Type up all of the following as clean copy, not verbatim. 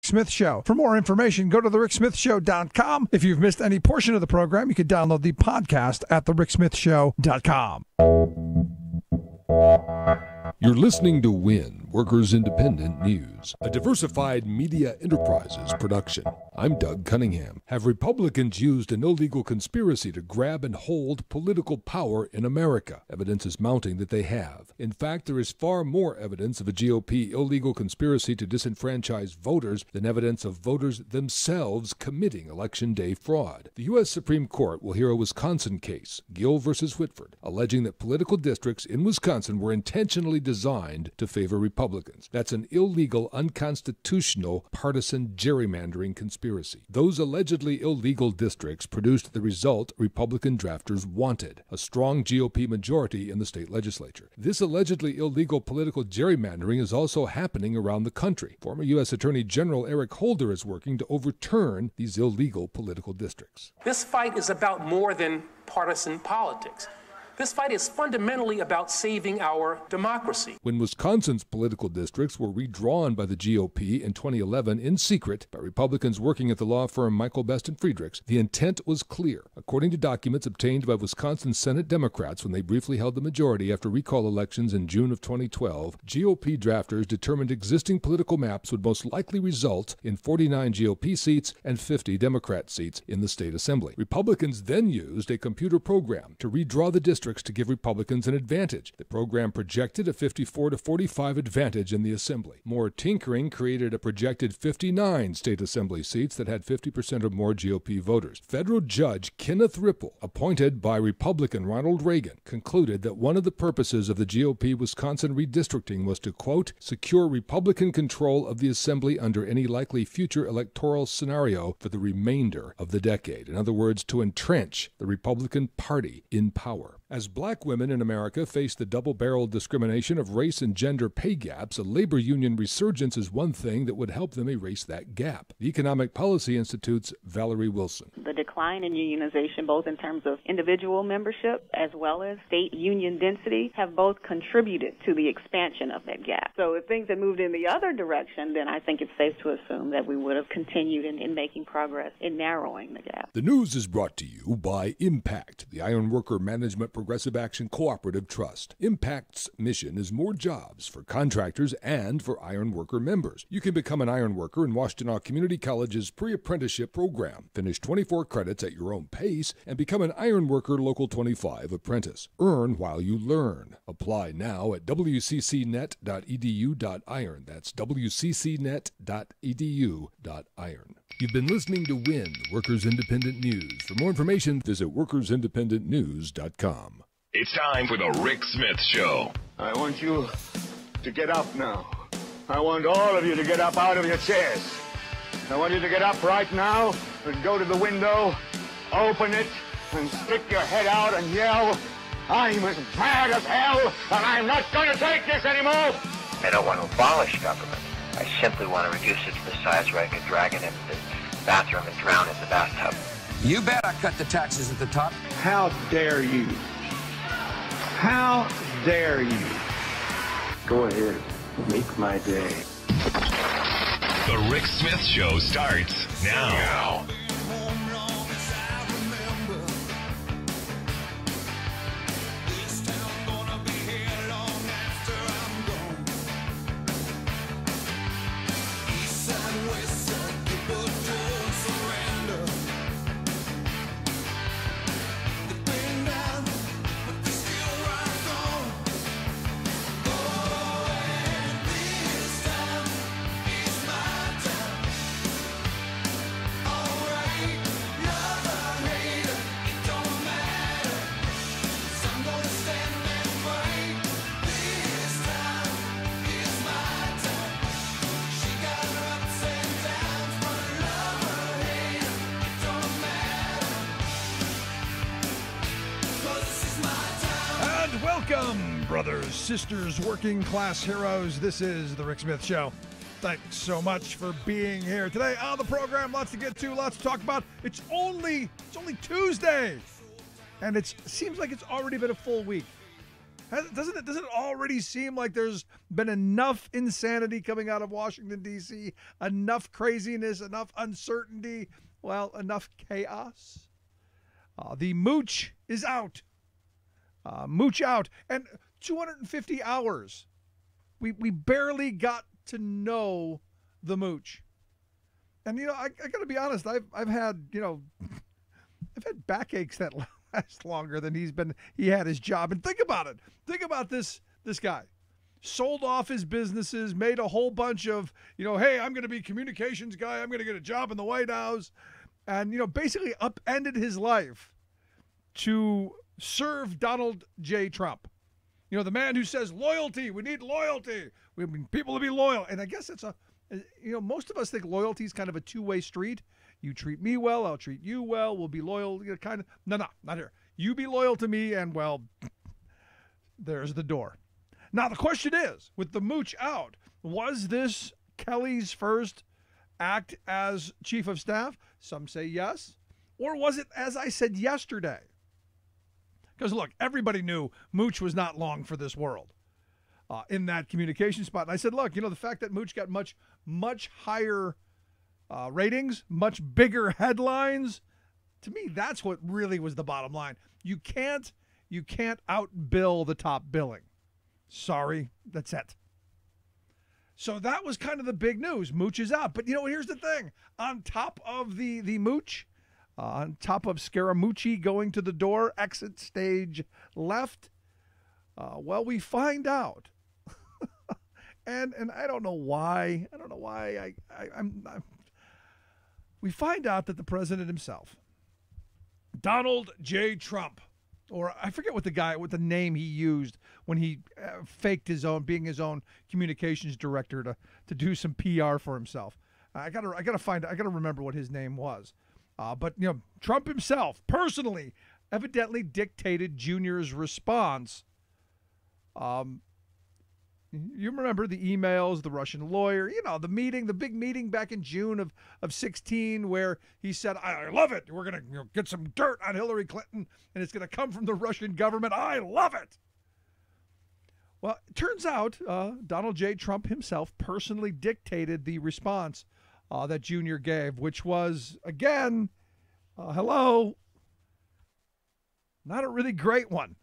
Smith Show. For more information, go to thericksmithshow.com. If you've missed any portion of the program, you can download the podcast at thericksmithshow.com. You're listening to WIN, Workers Independent News, a diversified media enterprises production. I'm Doug Cunningham. Have Republicans used an illegal conspiracy to grab and hold political power in America? Evidence is mounting that they have. In fact, there is far more evidence of a GOP illegal conspiracy to disenfranchise voters than evidence of voters themselves committing Election Day fraud. The U.S. Supreme Court will hear a Wisconsin case, Gill versus Whitford, alleging that political districts in Wisconsin were intentionally designed to favor Republicans. That's an illegal, unconstitutional, partisan gerrymandering conspiracy. Those allegedly illegal districts produced the result Republican drafters wanted, a strong GOP majority in the state legislature. This allegedly illegal political gerrymandering is also happening around the country. Former U.S. Attorney General Eric Holder is working to overturn these illegal political districts. This fight is about more than partisan politics. This fight is fundamentally about saving our democracy. When Wisconsin's political districts were redrawn by the GOP in 2011 in secret by Republicans working at the law firm Michael Best and Friedrichs, the intent was clear. According to documents obtained by Wisconsin Senate Democrats when they briefly held the majority after recall elections in June of 2012, GOP drafters determined existing political maps would most likely result in 49 GOP seats and 50 Democrat seats in the state assembly. Republicans then used a computer program to redraw the districts to give Republicans an advantage. The program projected a 54-45 advantage in the assembly. More tinkering created a projected 59 state assembly seats that had 50% or more GOP voters. Federal Judge Kenneth Ripple, appointed by Republican Ronald Reagan, concluded that one of the purposes of the GOP Wisconsin redistricting was to, quote, secure Republican control of the assembly under any likely future electoral scenario for the remainder of the decade. In other words, to entrench the Republican Party in power. As black women in America face the double-barreled discrimination of race and gender pay gaps, a labor union resurgence is one thing that would help them erase that gap. The Economic Policy Institute's Valerie Wilson. The decline in unionization, both in terms of individual membership as well as state union density, have both contributed to the expansion of that gap. So if things had moved in the other direction, then I think it's safe to assume that we would have continued in making progress in narrowing the gap. The news is brought to you by Impact, the Ironworker Management Progressive Action Cooperative Trust. Impact's mission is more jobs for contractors and for ironworker members. You can become an ironworker in Washtenaw Community College's pre-apprenticeship program. Finish 24 credits at your own pace and become an Ironworker Local 25 apprentice. Earn while you learn. Apply now at wccnet.edu.iron. That's wccnet.edu.iron. You've been listening to WIN, Workers Independent News. For more information, visit workersindependentnews.com. It's time for the Rick Smith Show. I want you to get up now. I want all of you to get up out of your chairs. I want you to get up right now and go to the window, open it, and stick your head out and yell, I'm as mad as hell, and I'm not going to take this anymore. I don't want to abolish government. I simply want to reduce it to the size where I can drag it into the bathroom and drown in the bathtub. You bet I cut the taxes at the top. How dare you? How dare you? Go ahead. Make my day. The Rick Smith Show starts now. Welcome, brothers, sisters, working class heroes. This is the Rick Smith Show. Thanks so much for being here today on the program. Lots to get to, lots to talk about. It's only Tuesday, and it seems like it's already been a full week. Doesn't it already seem like there's been enough insanity coming out of Washington, D.C., enough craziness, enough uncertainty, well, enough chaos? The Mooch is out. Mooch out. And 250 hours. We barely got to know the Mooch. And, I got to be honest, I've had, I've had backaches that last longer than he had his job. And think about it. Think about this guy. Sold off his businesses, made a whole bunch of, hey, I'm going to be communications guy. I'm going to get a job in the White House. And, basically upended his life to serve Donald J. Trump. The man who says loyalty, we need loyalty. We need people to be loyal. And I guess it's most of us think loyalty is kind of a two-way street. You treat me well, I'll treat you well, we'll be loyal. No, not here. You be loyal to me, and, well, there's the door. Now, the question is, with the Mooch out, was this Kelly's first act as chief of staff? Some say yes. Or was it, as I said yesterday? Because, look, everybody knew Mooch was not long for this world in that communication spot. And I said, look, the fact that Mooch got much, much higher ratings, much bigger headlines, to me, that's what really was the bottom line. You can't outbill the top billing. Sorry, that's it. So that was kind of the big news. Mooch is out. But, here's the thing. On top of the Mooch, on top of Scaramucci going to the door, exit stage left, we find out. and I don't know why. We find out that the president himself, Donald J. Trump, or I forget what the name he used when he faked being his own communications director to do some PR for himself. I gotta remember what his name was. But Trump himself personally evidently dictated Junior's response. You remember the emails, the Russian lawyer, the big meeting back in June of 16 where he said, I love it. We're going to get some dirt on Hillary Clinton and it's going to come from the Russian government. I love it. Well, it turns out Donald J. Trump himself personally dictated the response that Junior gave, which was, again, not a really great one.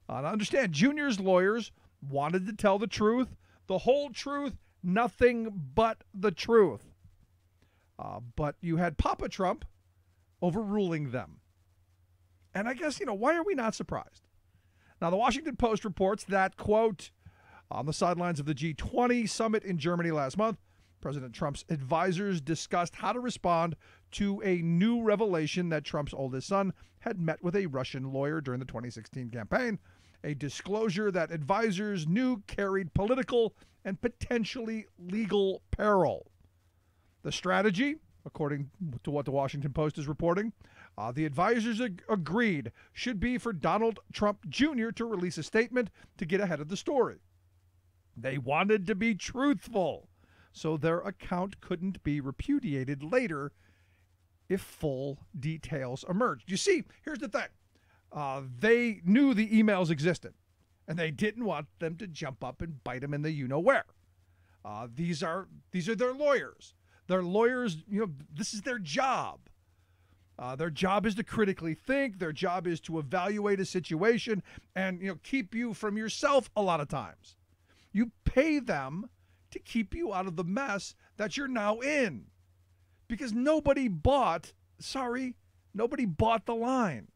Now understand, Junior's lawyers wanted to tell the truth, the whole truth, nothing but the truth. But you had Papa Trump overruling them. And I guess, why are we not surprised? Now, the Washington Post reports that, quote, on the sidelines of the G20 summit in Germany last month, President Trump's advisors discussed how to respond to a new revelation that Trump's oldest son had met with a Russian lawyer during the 2016 campaign, a disclosure that advisors knew carried political and potentially legal peril. The strategy, according to what the Washington Post is reporting, the advisors agreed should be for Donald Trump Jr. to release a statement to get ahead of the story. They wanted to be truthful, so their account couldn't be repudiated later if full details emerged. You see, here's the thing. They knew the emails existed, and they didn't want them to jump up and bite them in the you-know-where. These are their lawyers. Their lawyers, this is their job. Their job is to critically think. Their job is to evaluate a situation and, keep you from yourself a lot of times. You pay them to keep you out of the mess that you're now in. Because nobody bought the line.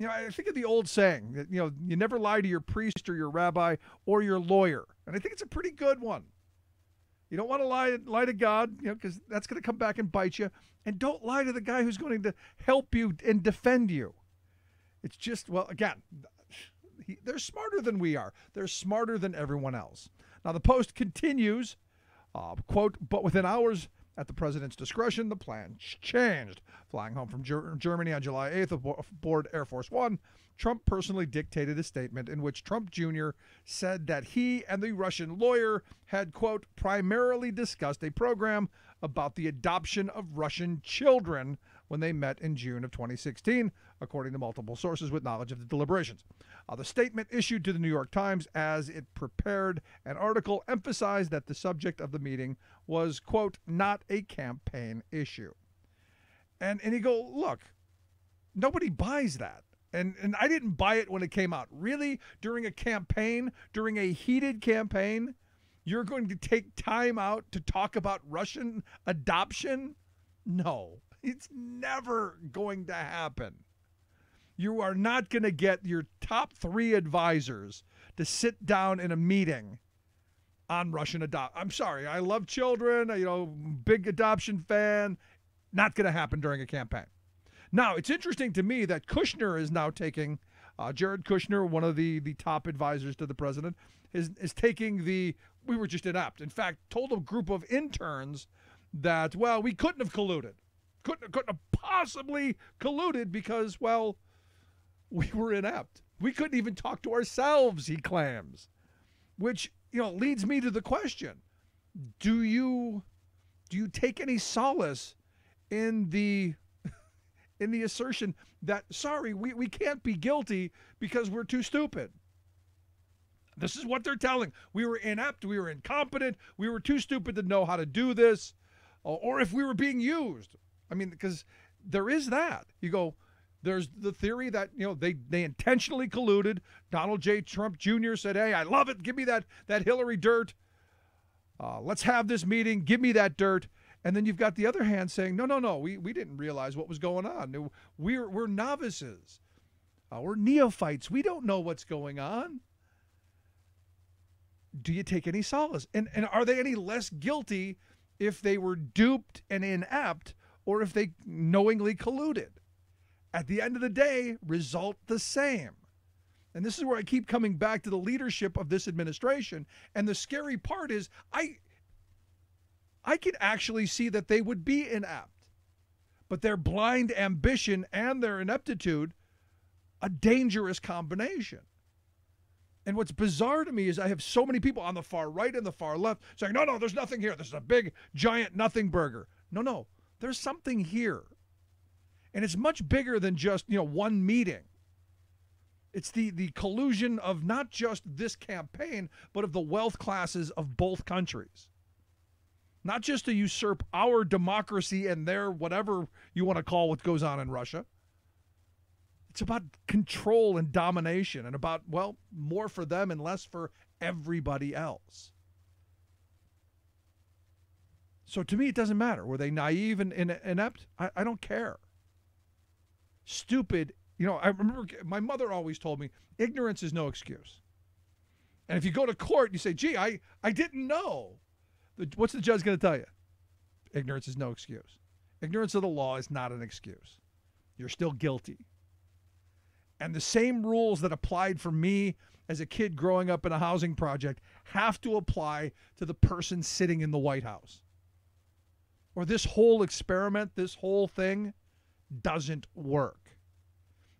I think of the old saying that, you never lie to your priest or your rabbi or your lawyer. And I think it's a pretty good one. You don't want to lie to God, because that's going to come back and bite you. And don't lie to the guy who's going to help you and defend you. It's just, again, they're smarter than we are. They're smarter than everyone else. Now, the Post continues, quote, but within hours at the president's discretion, the plan changed. Flying home from Germany on July 8th aboard Air Force One, Trump personally dictated a statement in which Trump Jr. said that he and the Russian lawyer had, quote, primarily discussed a program about the adoption of Russian children when they met in June of 2016, according to multiple sources with knowledge of the deliberations. The statement issued to the New York Times as it prepared an article emphasized that the subject of the meeting was, quote, not a campaign issue. And you go, look, nobody buys that. And I didn't buy it when it came out. Really? During a campaign, during a heated campaign, you're going to take time out to talk about Russian adoption? No, it's never going to happen. You are not going to get your top 3 advisors to sit down in a meeting on Russian adoption. I'm sorry, I love children, big adoption fan. Not going to happen during a campaign. Now, it's interesting to me that Kushner is now taking, Jared Kushner, one of the top advisors to the president, is taking we were just inept. In fact, told a group of interns that, well, we couldn't have colluded. Couldn't have possibly colluded because, well, we were inept. We couldn't even talk to ourselves, he claims. Which, leads me to the question, do you take any solace in the assertion that, sorry, we can't be guilty because we're too stupid? This is what they're telling. We were inept, we were incompetent, we were too stupid to know how to do this, or if we were being used. I mean, because there is that. You go, there's the theory that, they intentionally colluded. Donald J. Trump Jr. said, hey, I love it, give me that Hillary dirt. Let's have this meeting, give me that dirt. And then you've got the other hand saying, no, we didn't realize what was going on. We're novices. We're neophytes. We don't know what's going on. Do you take any solace? And are they any less guilty if they were duped and inept or if they knowingly colluded? At the end of the day, result the same. And this is where I keep coming back to the leadership of this administration. And the scary part is I can actually see that they would be inept, but their blind ambition and their ineptitude, a dangerous combination. And what's bizarre to me is I have so many people on the far right and the far left saying, no, there's nothing here. This is a big, giant nothing burger. No, there's something here. And it's much bigger than just, one meeting. It's the collusion of not just this campaign, but of the wealth classes of both countries. Not just to usurp our democracy and their whatever you want to call what goes on in Russia. It's about control and domination and about, well, more for them and less for everybody else. So to me, it doesn't matter. Were they naive and inept? I don't care. Stupid. I remember my mother always told me, ignorance is no excuse. And if you go to court, you say, gee, I didn't know. What's the judge going to tell you? Ignorance is no excuse. Ignorance of the law is not an excuse. You're still guilty. And the same rules that applied for me as a kid growing up in a housing project have to apply to the person sitting in the White House. Or this whole experiment, this whole thing doesn't work.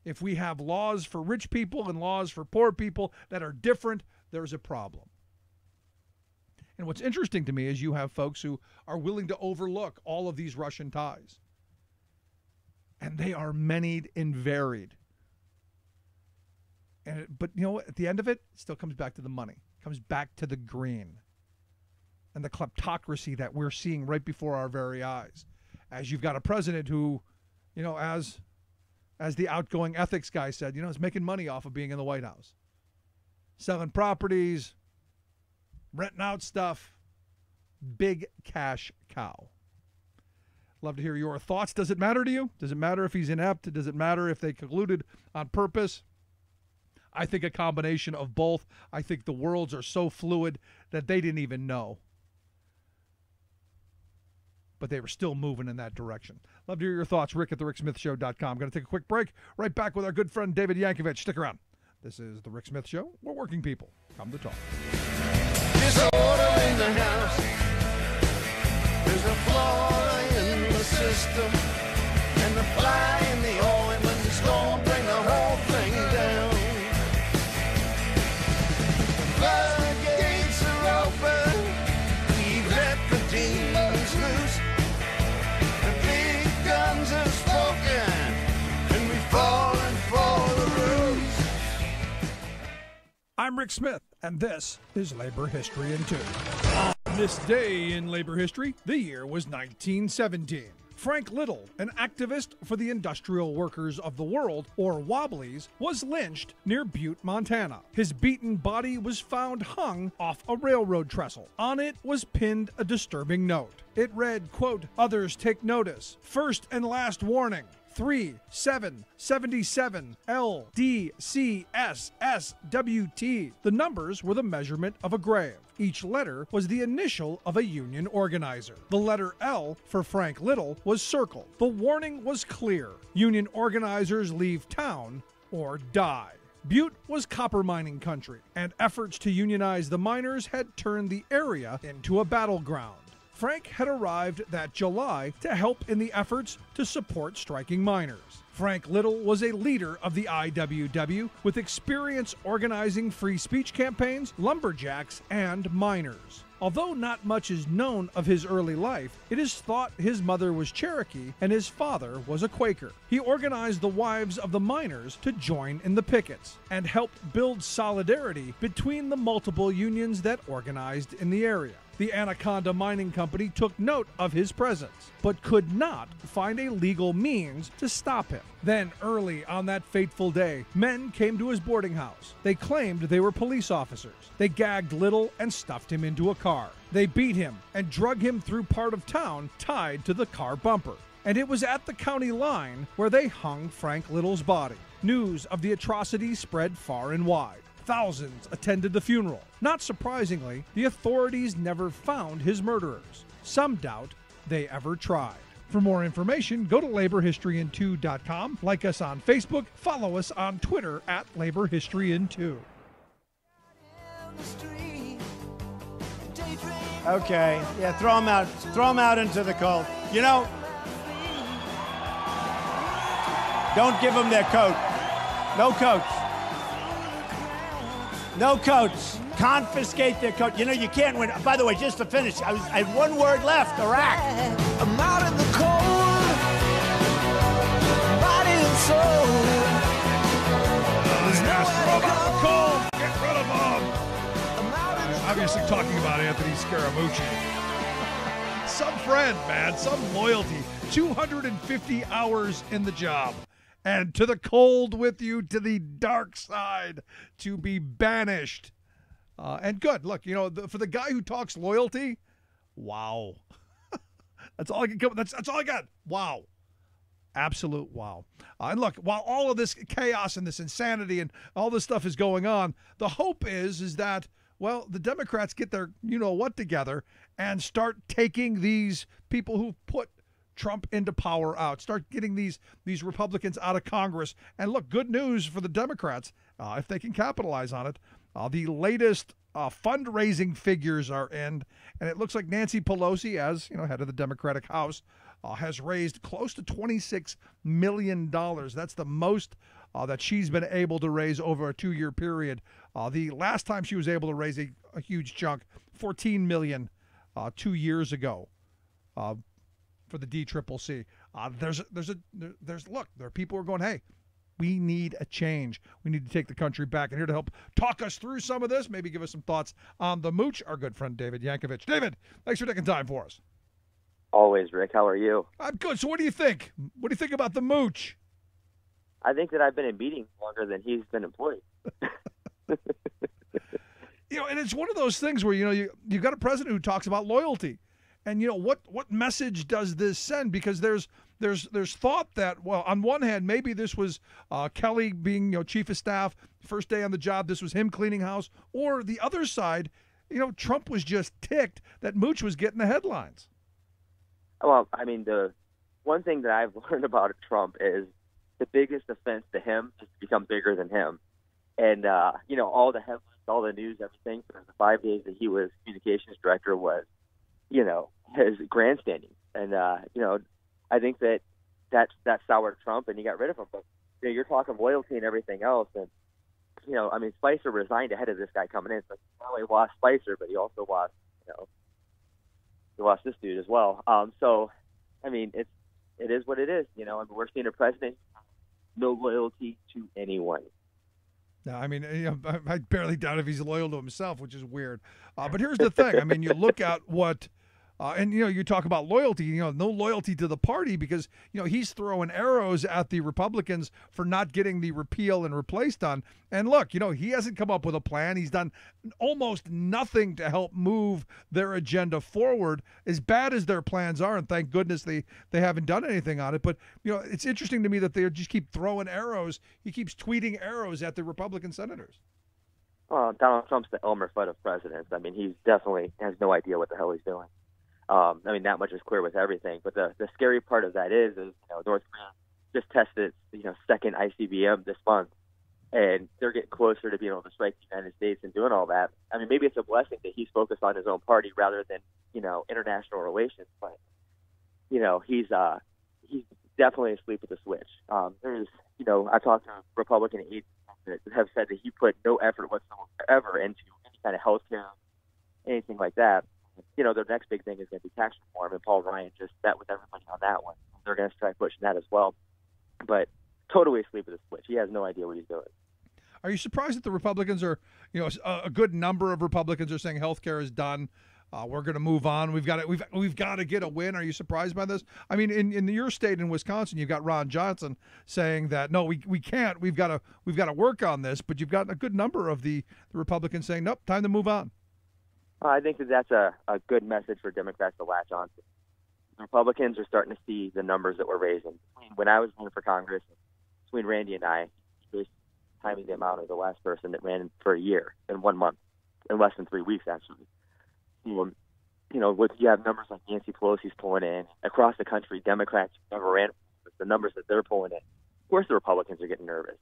If we have laws for rich people and laws for poor people that are different, there's a problem. And what's interesting to me is you have folks who are willing to overlook all of these Russian ties. And they are many and varied. But at the end of it still comes back to the money. It comes back to the green. And the kleptocracy that we're seeing right before our very eyes. As you've got a president who, as the outgoing ethics guy said, is making money off of being in the White House. Selling properties, renting out stuff, big cash cow. Love to hear your thoughts. Does it matter to you? Does it matter if he's inept? Does it matter if they colluded on purpose? I think a combination of both. I think the worlds are so fluid that they didn't even know. But they were still moving in that direction. Love to hear your thoughts. Rick at thericksmithshow.com. Going to take a quick break. Right back with our good friend David Yankovic. Stick around. This is The Rick Smith Show. We're working people. Come to talk. Disorder in the house. There's a flaw in the system. And the fly in the ointment is going to bring the whole thing down. Floodgates are open. We've let the demons loose. The big guns have spoken. I'm Rick Smith, and this is Labor History in 2. On this day in labor history, the year was 1917. Frank Little, an activist for the Industrial Workers of the World, or Wobblies, was lynched near Butte, Montana. His beaten body was found hung off a railroad trestle. On it was pinned a disturbing note. It read, quote, "Others take notice. First and last warning. 3777 LDCSSWT. The numbers were the measurement of a grave. Each letter was the initial of a union organizer. The letter L for Frank Little was circled. The warning was clear. Union organizers leave town or die. Butte was copper mining country, and efforts to unionize the miners had turned the area into a battleground. Frank had arrived that July to help in the efforts to support striking miners. Frank Little was a leader of the IWW with experience organizing free speech campaigns, lumberjacks, and miners. Although not much is known of his early life, it is thought his mother was Cherokee and his father was a Quaker. He organized the wives of the miners to join in the pickets and helped build solidarity between the multiple unions that organized in the area. The Anaconda Mining Company took note of his presence, but could not find a legal means to stop him. Then, early on that fateful day, men came to his boarding house. They claimed they were police officers. They gagged Little and stuffed him into a car. They beat him and drug him through part of town tied to the car bumper. And it was at the county line where they hung Frank Little's body. News of the atrocity spread far and wide. Thousands attended the funeral. Not surprisingly, the authorities never found his murderers. Some doubt they ever tried. For more information, go to laborhistoryin2.com, like us on Facebook, follow us on Twitter at laborhistoryin2. Okay, yeah, throw him out. Throw him out into the cold. You know, don't give them their coat. No coats. No coats. Confiscate their coat. You know, you can't win. By the way, just to finish, I had one word left, Iraq. I'm out in the cold, body and soul. Yes, throw him out the cold. Get rid of him. Obviously talking about Anthony Scaramucci. Some friend, man, some loyalty. 250 hours in the job. And to the cold with you, to the dark side, to be banished. And good. Look, you know, for the guy who talks loyalty, wow. That's all I can come. That's all I got. Wow. Absolute wow. And look, while all of this chaos and this insanity and all this stuff is going on, the hope is that, well, the Democrats get their you-know-what together and start taking these people who put Trump into power out, start getting these Republicans out of Congress. And look, good news for the Democrats, if they can capitalize on it. The latest fundraising figures are in, and it looks like Nancy Pelosi, as head of the Democratic House, has raised close to $26 million. That's the most that she's been able to raise over a 2-year period. The last time she was able to raise a huge chunk, $14 million 2 years ago. For the DCCC. Look, there are people who are going, hey, we need a change. We need to take the country back. And here to help talk us through some of this, maybe give us some thoughts on the Mooch, our good friend David Yankovich. David, thanks for taking time for us. Always, Rick. How are you? I'm good. So what do you think? What do you think about the Mooch? I think that I've been in meetings longer than he's been employed. And it's one of those things where, you've got a president who talks about loyalty. And what message does this send? Because there's thought that, well, on one hand, maybe this was Kelly being chief of staff, first day on the job, this was him cleaning house, or the other side, Trump was just ticked that Mooch was getting the headlines. Well, I mean, the one thing that I've learned about Trump is the biggest offense to him is to become bigger than him, and all the headlines, all the news, everything for the 5 days that he was communications director was, his grandstanding. And, I think that soured Trump and he got rid of him. But, you're talking loyalty and everything else. And, Spicer resigned ahead of this guy coming in. So he not only lost Spicer, but he also lost, he lost this dude as well. It is what it is. We're seeing a president, no loyalty to anyone. No, I mean, I barely doubt if he's loyal to himself, which is weird. But here's the thing. I mean, you look at what, and, you talk about loyalty, no loyalty to the party because, he's throwing arrows at the Republicans for not getting the repeal and replace done. And look, he hasn't come up with a plan. He's done almost nothing to help move their agenda forward, as bad as their plans are. And thank goodness they haven't done anything on it. But, it's interesting to me that they just keep throwing arrows. He keeps tweeting arrows at the Republican senators. Well, Donald Trump's the Elmer Fudd of presidents. I mean, he definitely has no idea what the hell he's doing. I mean, that much is clear with everything. But the scary part of that is North Korea just tested its second ICBM this month, and they're getting closer to being able to strike the United States and doing all that. I mean, maybe it's a blessing that he's focused on his own party rather than international relations. But he's definitely asleep at the switch. There's I talked to Republican aides that have said that he put no effort whatsoever into any kind of health care, anything like that. Their next big thing is going to be tax reform, and Paul Ryan just bet with everybody on that one. They're going to try pushing that as well. But totally asleep at the switch. He has no idea what he's doing. Are you surprised that the Republicans are, a good number of Republicans are saying healthcare is done? We're going to move on. We've got to get a win. Are you surprised by this? I mean, in your state in Wisconsin, you've got Ron Johnson saying that no, we can't. We've got to work on this. But you've got a good number of the Republicans saying nope, time to move on. I think that's a good message for Democrats to latch on to. The Republicans are starting to see the numbers that we're raising. When I was running for Congress, between Randy and I, was timing the amount of the last person that ran for a year in 1 month, in less than 3 weeks, actually. You have numbers like Nancy Pelosi's pulling in across the country. Democrats never ran the numbers that they're pulling in. Of course, the Republicans are getting nervous.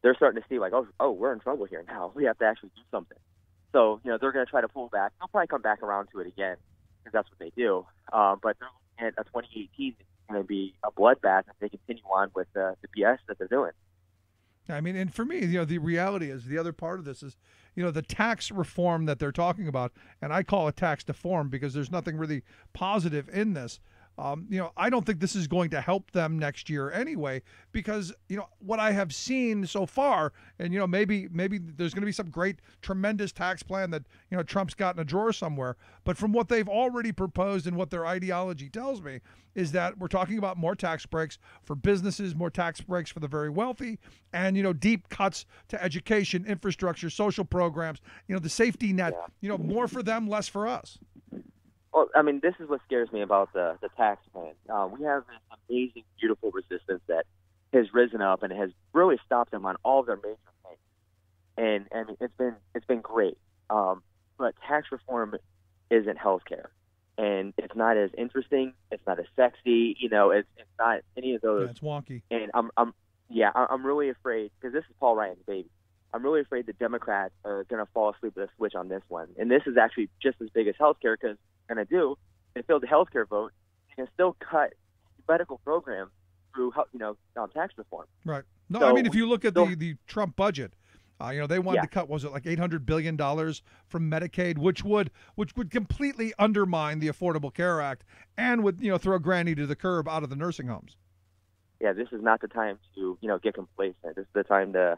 They're starting to see like, oh, we're in trouble here now. We have to actually do something. So, they're going to try to pull back. They'll probably come back around to it again because that's what they do. But they're looking at a 2018 that's going to be a bloodbath if they continue on with the BS that they're doing. I mean, and for me, the reality is the other part of this is, the tax reform that they're talking about, and I call it tax deform because there's nothing really positive in this. I don't think this is going to help them next year anyway, because, what I have seen so far, and, maybe there's going to be some great, tremendous tax plan that, Trump's got in a drawer somewhere. But from what they've already proposed and what their ideology tells me is that we're talking about more tax breaks for businesses, more tax breaks for the very wealthy, and, deep cuts to education, infrastructure, social programs, the safety net, more for them, less for us. Well, I mean, this is what scares me about the tax plan. We have this amazing, beautiful resistance that has risen up and has really stopped them on all their major things. And I mean, it's been great. But tax reform isn't healthcare, and it's not as interesting. It's not as sexy. It's not any of those. Yeah, it's wonky. And I'm really afraid because this is Paul Ryan's baby. I'm really afraid the Democrats are going to fall asleep at the switch on this one. And this is actually just as big as healthcare because going to do and fail the healthcare vote, you can still cut medical programs through tax reform. Right. No, So I mean, if you look at so- the Trump budget, they wanted Yeah. to cut, was it like $800 billion from Medicaid, which would completely undermine the Affordable Care Act and would, throw Granny to the curb out of the nursing homes. Yeah, this is not the time to get complacent. This is the time to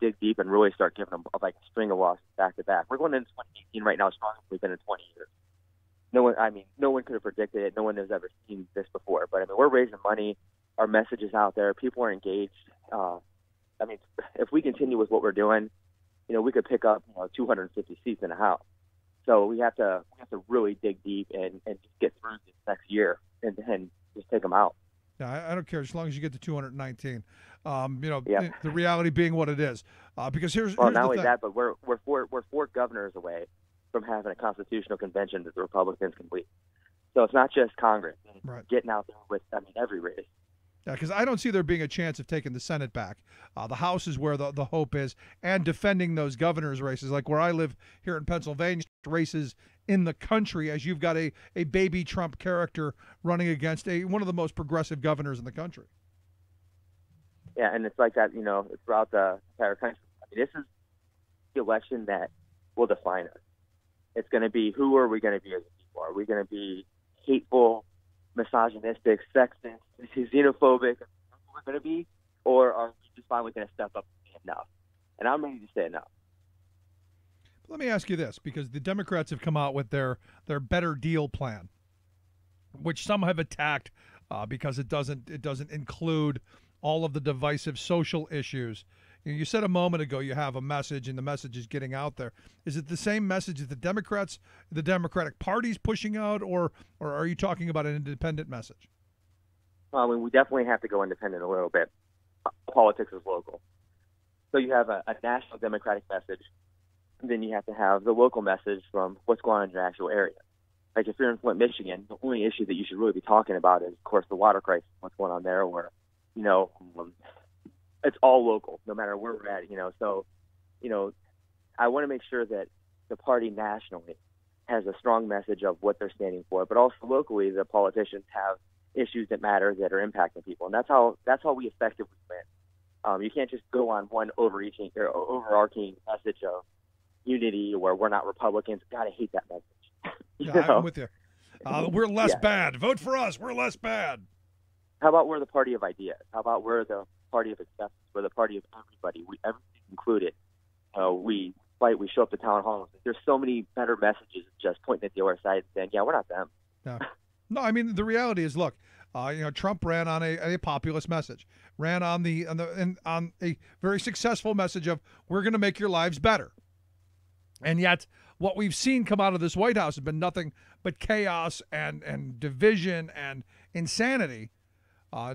dig deep and really start giving them like a string of losses back to back. We're going into 2018 right now stronger than we've been in 20 years. No one could have predicted it. No one has ever seen this before. But I mean, we're raising money. Our message is out there. People are engaged. I mean, if we continue with what we're doing, we could pick up 250 seats in a House. So we have to really dig deep and just get through this next year and just take them out. Yeah, I don't care as long as you get to 219. Yeah. The reality being what it is. Because here's Well, the not only thing. that, but we're four governors away from having a constitutional convention that the Republicans can lead. So it's not just Congress. Right. Getting out there with every race. Yeah, because I don't see there being a chance of taking the Senate back. The House is where the hope is, and defending those governor's races, like where I live here in Pennsylvania, races in the country, as you've got a baby Trump character running against one of the most progressive governors in the country. Yeah, and it's like that, throughout the entire country. I mean, this is the election that will define us. It's going to be, who are we going to be as a people? Are we going to be hateful, misogynistic, sexist, xenophobic? That's what we're going to be? Or are we just finally going to step up and say enough? and I'm ready to say enough. Let me ask you this, because the Democrats have come out with their better deal plan, which some have attacked because it doesn't include all of the divisive social issues. You said a moment ago you have a message, and the message is getting out there. Is it the same message that the Democratic Party's pushing out, or are you talking about an independent message? I mean, we definitely have to go independent a little bit. Politics is local. So you have a national Democratic message, and then you have to have the local message from what's going on in your actual area. Like if you're in Flint, Michigan, the only issue that you should really be talking about is, of course, the water crisis, what's going on there, where, it's all local, no matter where we're at, So, I want to make sure that the party nationally has a strong message of what they're standing for, but also locally, the politicians have issues that matter that are impacting people, and that's how we effectively win. You can't just go on one overarching message of unity where we're not Republicans. God, I hate that message. Yeah, I'm with you. We're less bad. Vote for us. We're less bad. How about we're the party of ideas? How about we're the party of acceptance? We're the party of everybody. Everything included. We fight. We show up to town halls. There's so many better messages than just pointing at the other side and saying, "Yeah, we're not them." No, I mean the reality is, look, Trump ran on a populist message, ran on a very successful message of we're going to make your lives better, and yet what we've seen come out of this White House has been nothing but chaos and division and insanity.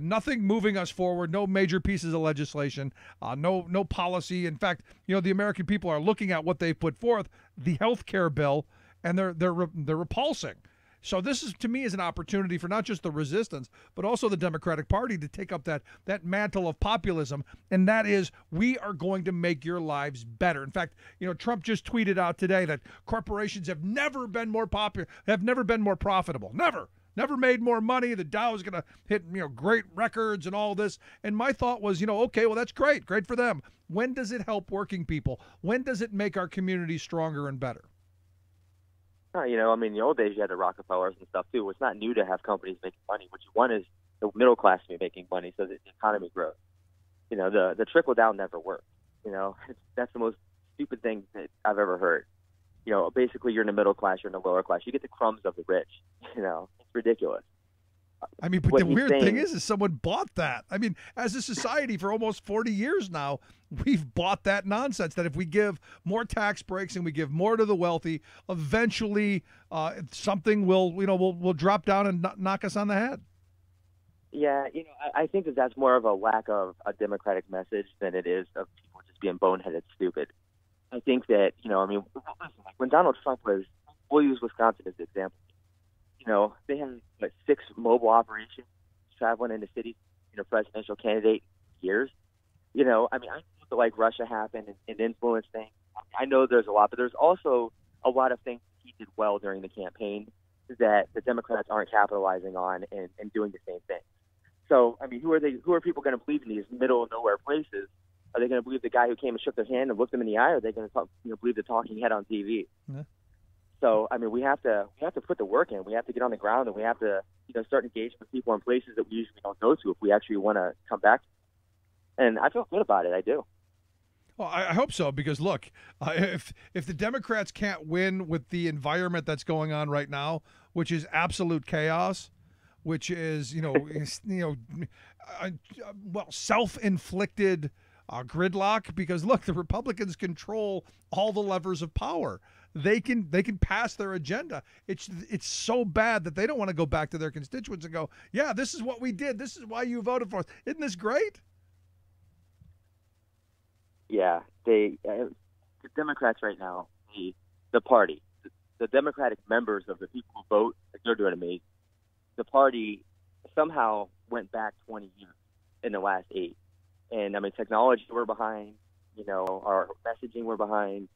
Nothing moving us forward. No major pieces of legislation. No policy. In fact, the American people are looking at what they've put forth, the health care bill, and they're repulsing. So this is, to me, is an opportunity for not just the resistance, but also the Democratic Party to take up that mantle of populism, and that is, we are going to make your lives better. In fact, Trump just tweeted out today that corporations have never been more popular, have never been more profitable. Never made more money. The Dow is going to hit, great records and all this. And my thought was, okay, well, that's great. Great for them. When does it help working people? When does it make our community stronger and better? In the old days, you had the Rockefellers and stuff, too. It's not new to have companies making money. What you want is the middle class to be making money so that the economy grows. The trickle-down never works. That's the most stupid thing that I've ever heard. Basically, you're in the middle class, you're in the lower class. You get the crumbs of the rich. It's ridiculous. I mean, but the weird thing is someone bought that. I mean, as a society for almost 40 years now, we've bought that nonsense that if we give more tax breaks and we give more to the wealthy, eventually something will drop down and knock us on the head. Yeah, I think that's more of a lack of a democratic message than it is of people just being boneheaded stupid. I think that, when Donald Trump we'll use Wisconsin as an example. They had 6 mobile operations traveling into cities, presidential candidate years. I know that like Russia happened and influenced things. I know there's a lot, but there's also a lot of things he did well during the campaign that the Democrats aren't capitalizing on and doing the same thing. So, who are people going to believe in these middle of nowhere places? Are they going to believe the guy who came and shook their hand and looked them in the eye, or are they going to believe the talking head on TV? Yeah. So, we have to put the work in. We have to get on the ground, and we have to, start engaging with people in places that we usually don't go to if we actually want to come back. And I feel good about it. I do. Well, I hope so, because look, if the Democrats can't win with the environment that's going on right now, which is absolute chaos, which is self-inflicted gridlock, because look, the Republicans control all the levers of power. They can pass their agenda. It's so bad that they don't want to go back to their constituents and go, yeah, this is what we did. This is why you voted for us. Isn't this great? Yeah, the Democrats right now, the party, the Democratic members of the people who vote, they're doing amazing. The party somehow went back 20 years in the last 8. And, technology we're behind, our messaging we're behind.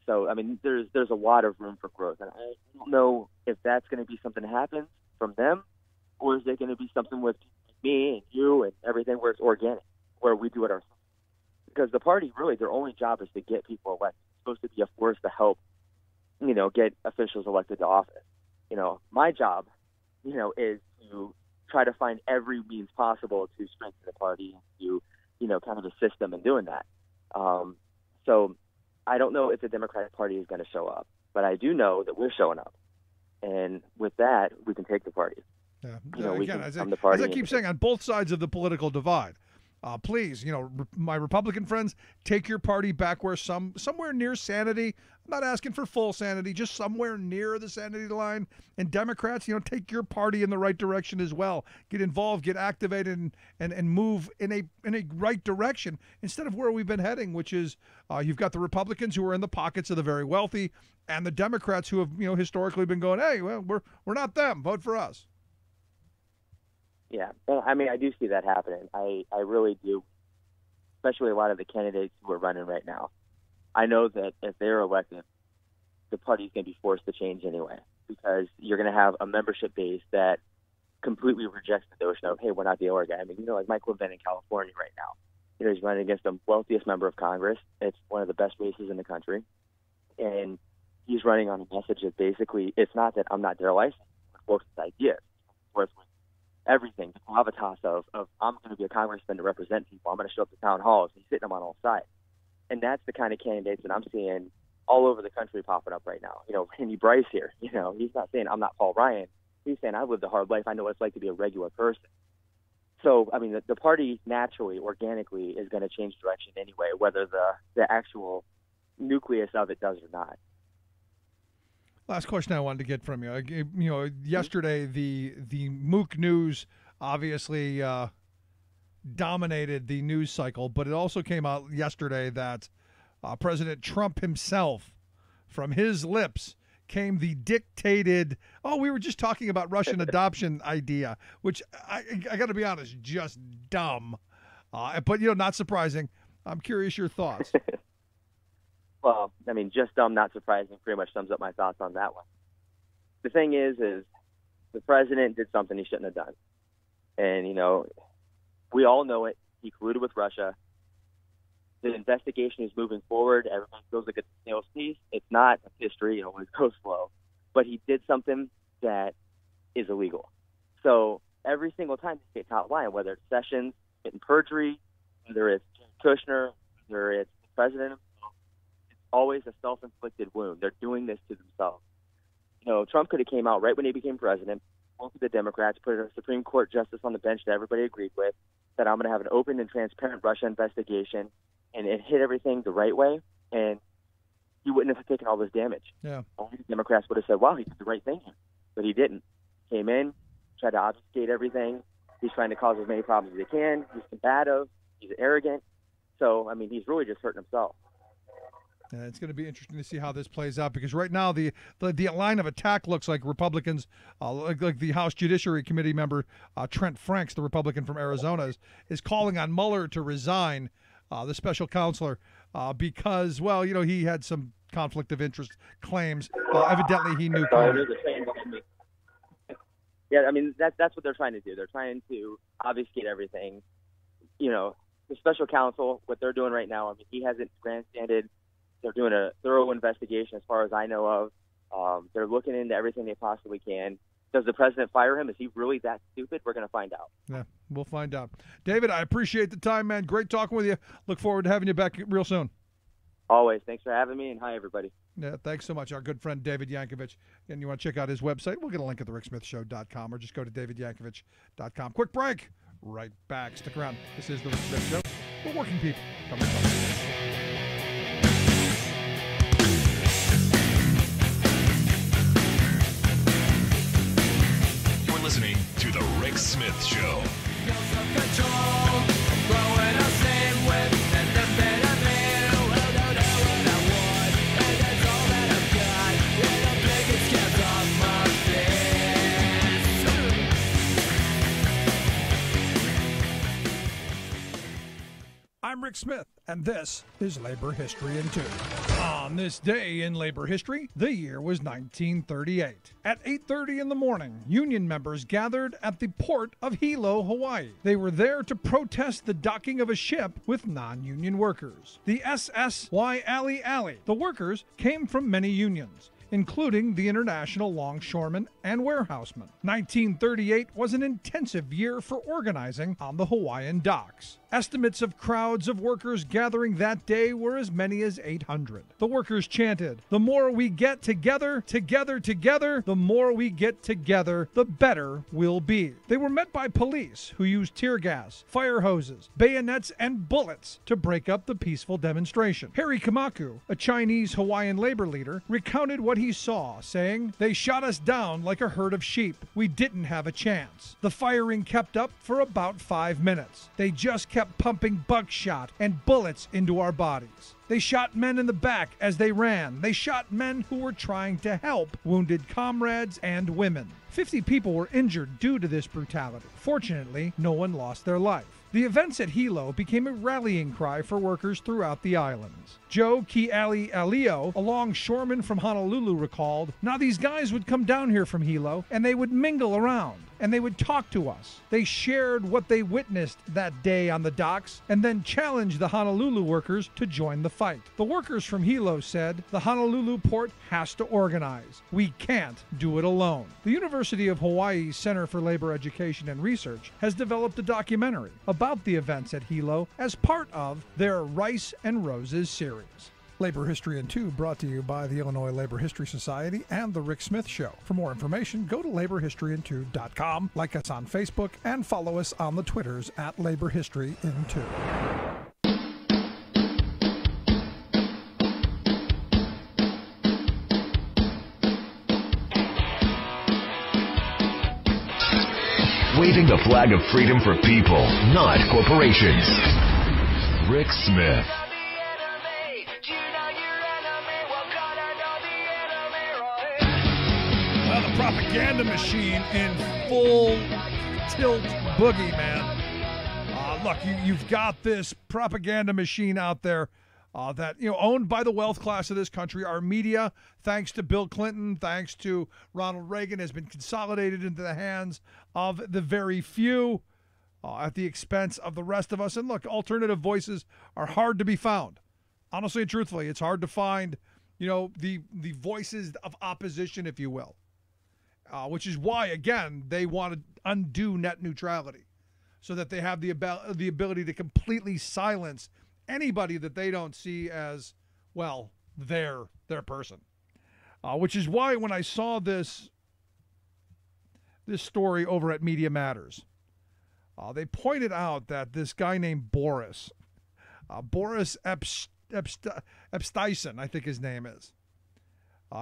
So, there's a lot of room for growth. And I don't know if that's going to be something that happens from them, or is it going to be something with me and you and everything where it's organic, where we do it ourselves. Because the party, really, their only job is to get people elected. It's supposed to be a force to help, get officials elected to office. My job, is to try to find every means possible to strengthen the party, to, kind of assist them in doing that. So I don't know if the Democratic Party is going to show up, but I do know that we're showing up. And with that, we can take the party. Yeah. Again, as I keep saying, on both sides of the political divide, please, my Republican friends, take your party back where somewhere near sanity. I'm not asking for full sanity, just somewhere near the sanity line. And Democrats, take your party in the right direction as well. Get involved, get activated, and move in a right direction instead of where we've been heading, which is you've got the Republicans who are in the pockets of the very wealthy, and the Democrats who have historically been going, hey, well, we're not them. Vote for us. Yeah, well, I mean, I do see that happening. I really do, especially a lot of the candidates who are running right now. I know that if they're elected, the party's going to be forced to change anyway, because you're going to have a membership base that completely rejects the notion of, hey, we're not the other guy. I mean, like Mike Levin in California right now. He's running against the wealthiest member of Congress. It's one of the best races in the country. And he's running on a message that basically, it's not that I'm not their license, but works with ideas. Works with everything, the gravitas of I'm going to be a congressman to represent people. I'm going to show up to town halls and sit them on all sides. And that's the kind of candidates that I'm seeing all over the country popping up right now. Randy Bryce here, he's not saying I'm not Paul Ryan. He's saying I've lived a hard life. I know what it's like to be a regular person. So, I mean, the party naturally, organically is going to change direction anyway, whether the actual nucleus of it does or not. Last question I wanted to get from you. Yesterday the Mooch news obviously dominated the news cycle, but it also came out yesterday that President Trump himself, from his lips, came the dictated, we were just talking about Russian adoption idea, which I got to be honest, just dumb. But, not surprising. I'm curious your thoughts. Well, I mean, just dumb, not surprising, pretty much sums up my thoughts on that one. The thing is the president did something he shouldn't have done. And, we all know it. He colluded with Russia. The investigation is moving forward. Everyone feels like it's a snail's pace. It's not history. It always goes slow. But he did something that is illegal. So every single time they say top line, whether it's Sessions getting perjury, whether it's Kushner, whether it's the president, always a self-inflicted wound. They're doing this to themselves. Trump could have came out right when he became president, went to the Democrats, put a Supreme Court justice on the bench that everybody agreed with, that I'm going to have an open and transparent Russia investigation, and it hit everything the right way, and he wouldn't have taken all this damage. Yeah. Only the Democrats would have said, wow, he did the right thing here. But he didn't. Came in, tried to obfuscate everything. He's trying to cause as many problems as he can. He's combative. He's arrogant. So, I mean, he's really just hurting himself. And it's going to be interesting to see how this plays out, because right now the line of attack looks like Republicans, like the House Judiciary Committee member Trent Franks, the Republican from Arizona, is calling on Mueller to resign, the special counselor, because, he had some conflict of interest claims. Evidently, he knew. Yeah, I mean, that's what they're trying to do. They're trying to obfuscate everything. The special counsel, what they're doing right now, I mean, he hasn't grandstanded. They're doing a thorough investigation as far as I know of. They're looking into everything they possibly can. Does the president fire him? Is he really that stupid? We're going to find out. Yeah, we'll find out. David, I appreciate the time, man. Great talking with you. Look forward to having you back real soon. Always. Thanks for having me, and hi, everybody. Yeah, thanks so much. Our good friend David Yankovic. And you want to check out his website, we'll get a link at thericksmithshow.com, or just go to davidyankovic.com. Quick break. Right back. Stick around. This is The Rick Smith Show. We're working people. Come right back. Listening to The Rick Smith Show. I'm Rick Smith, and this is Labor History in 2. On this day in labor history, the year was 1938. At 8:30 in the morning, union members gathered at the port of Hilo, Hawaii. They were there to protest the docking of a ship with non-union workers, the SS Wailea. The workers came from many unions, including the international longshoremen and warehousemen. 1938 was an intensive year for organizing on the Hawaiian docks. Estimates of crowds of workers gathering that day were as many as 800. The workers chanted, "The more we get together, together, together, the more we get together, the better we'll be." They were met by police who used tear gas, fire hoses, bayonets, and bullets to break up the peaceful demonstration. Harry Kamaku, a Chinese Hawaiian labor leader, recounted what he saw, saying, "They shot us down like a herd of sheep. We didn't have a chance. The firing kept up for about 5 minutes. They just kept pumping buckshot and bullets into our bodies. They shot men in the back as they ran. They shot men who were trying to help wounded comrades and women. 50 people were injured due to this brutality. Fortunately, no one lost their life." The events at Hilo became a rallying cry for workers throughout the islands. Joe Kiali Alio, a longshoreman from Honolulu, recalled, "Now these guys would come down here from Hilo, and they would mingle around, and they would talk to us. They shared what they witnessed that day on the docks, and then challenged the Honolulu workers to join the fight. The workers from Hilo said, the Honolulu port has to organize. We can't do it alone." The University of Hawaii's Center for Labor Education and Research has developed a documentary about the events at Hilo as part of their Rice and Roses series. Labor History in 2 brought to you by the Illinois Labor History Society and The Rick Smith Show. For more information, go to laborhistoryin2.com, like us on Facebook, and follow us on the Twitters at Labor History in 2. Waving the flag of freedom for people, not corporations. Rick Smith. Well, the propaganda machine in full tilt boogie, man. Look, you've got this propaganda machine out there that, owned by the wealth class of this country. Our media, thanks to Bill Clinton, thanks to Ronald Reagan, has been consolidated into the hands of the very few at the expense of the rest of us. And look, alternative voices are hard to be found. Honestly and truthfully, it's hard to find, the voices of opposition, if you will. Which is why, again, they want to undo net neutrality so that they have the ability to completely silence anybody that they don't see as, well, their person. Which is why when I saw this story over at Media Matters, they pointed out that this guy named Boris Epstein, I think his name is.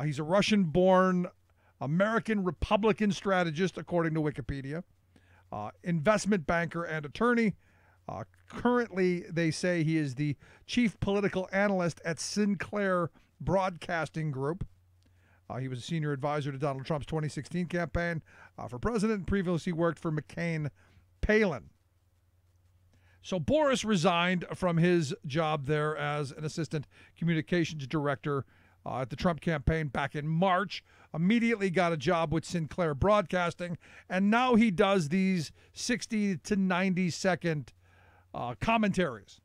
He's a Russian-born American Republican strategist, according to Wikipedia, investment banker and attorney. Currently, they say he is the chief political analyst at Sinclair Broadcasting Group. He was a senior advisor to Donald Trump's 2016 campaign for president and previously worked for McCain Palin. So Boris resigned from his job there as an assistant communications director at the Trump campaign back in March, immediately got a job with Sinclair Broadcasting, and now he does these 60 to 90 second commentaries.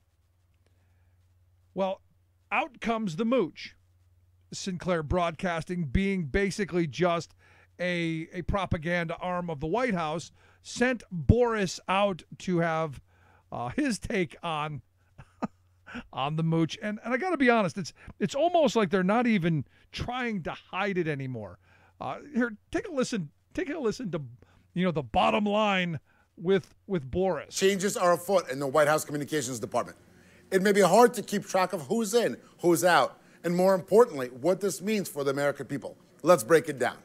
Well, out comes the Mooch. Sinclair Broadcasting, being basically just a propaganda arm of the White House, sent Boris out to have his take on the Mooch. And I got to be honest, it's almost like they're not even trying to hide it anymore. Here, take a listen to the bottom line with Boris. Changes are afoot in the White House Communications Department. It may be hard to keep track of who's in, who's out, and more importantly, what this means for the American people. Let's break it down.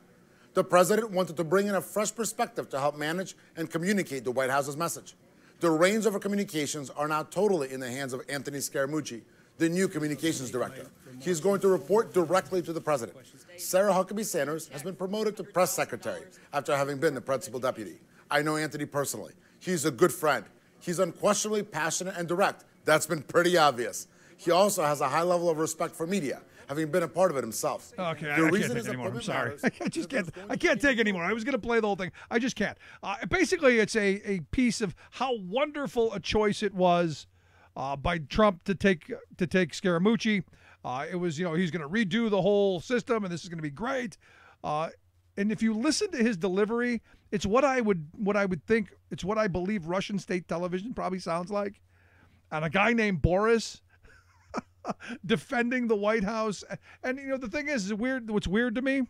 The president wanted to bring in a fresh perspective to help manage and communicate the White House's message. The reins over communications are now totally in the hands of Anthony Scaramucci, the new communications director. He's going to report directly to the president. Sarah Huckabee Sanders has been promoted to press secretary after having been the principal deputy. I know Anthony personally. He's a good friend. He's unquestionably passionate and direct. That's been pretty obvious. He also has a high level of respect for media, having been a part of it himself. Okay, I can't take anymore. I'm sorry. I can't take anymore. I was going to play the whole thing. I just can't. Basically, it's a piece of how wonderful a choice it was by Trump to take Scaramucci. It was, he's going to redo the whole system and this is going to be great. And if you listen to his delivery, it's what I would think, it's what I believe Russian state television probably sounds like. And a guy named Boris defending the White House. And, the thing is weird. What's weird to me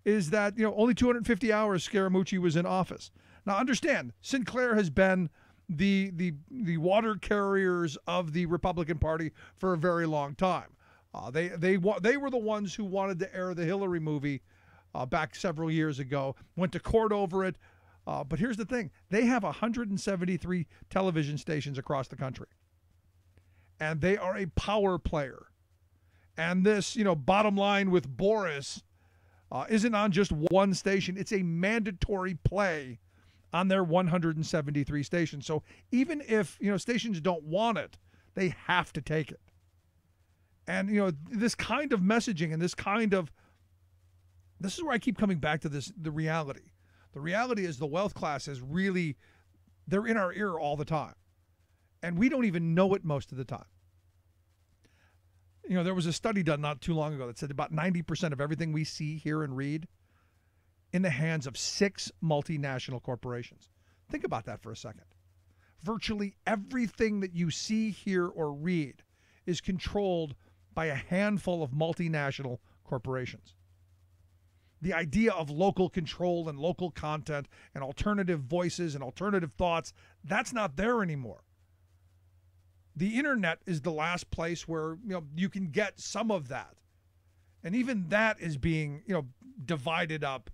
is that, only 250 hours Scaramucci was in office. Now, understand, Sinclair has been the water carriers of the Republican Party for a very long time. They were the ones who wanted to air the Hillary movie back several years ago, went to court over it. But here's the thing. They have 173 television stations across the country. And they are a power player. And this, bottom line with Boris isn't on just one station. It's a mandatory play on their 173 stations. So even if, stations don't want it, they have to take it. And, this kind of messaging and this is where I keep coming back to the reality. The reality is the wealth class is really, they're in our ear all the time. And we don't even know it most of the time. There was a study done not too long ago that said about 90% of everything we see, hear, and read in the hands of 6 multinational corporations. Think about that for a second. Virtually everything that you see, hear, or read is controlled by a handful of multinational corporations. The idea of local control and local content and alternative voices and alternative thoughts, that's not there anymore. The internet is the last place where, you can get some of that. And even that is being, divided up.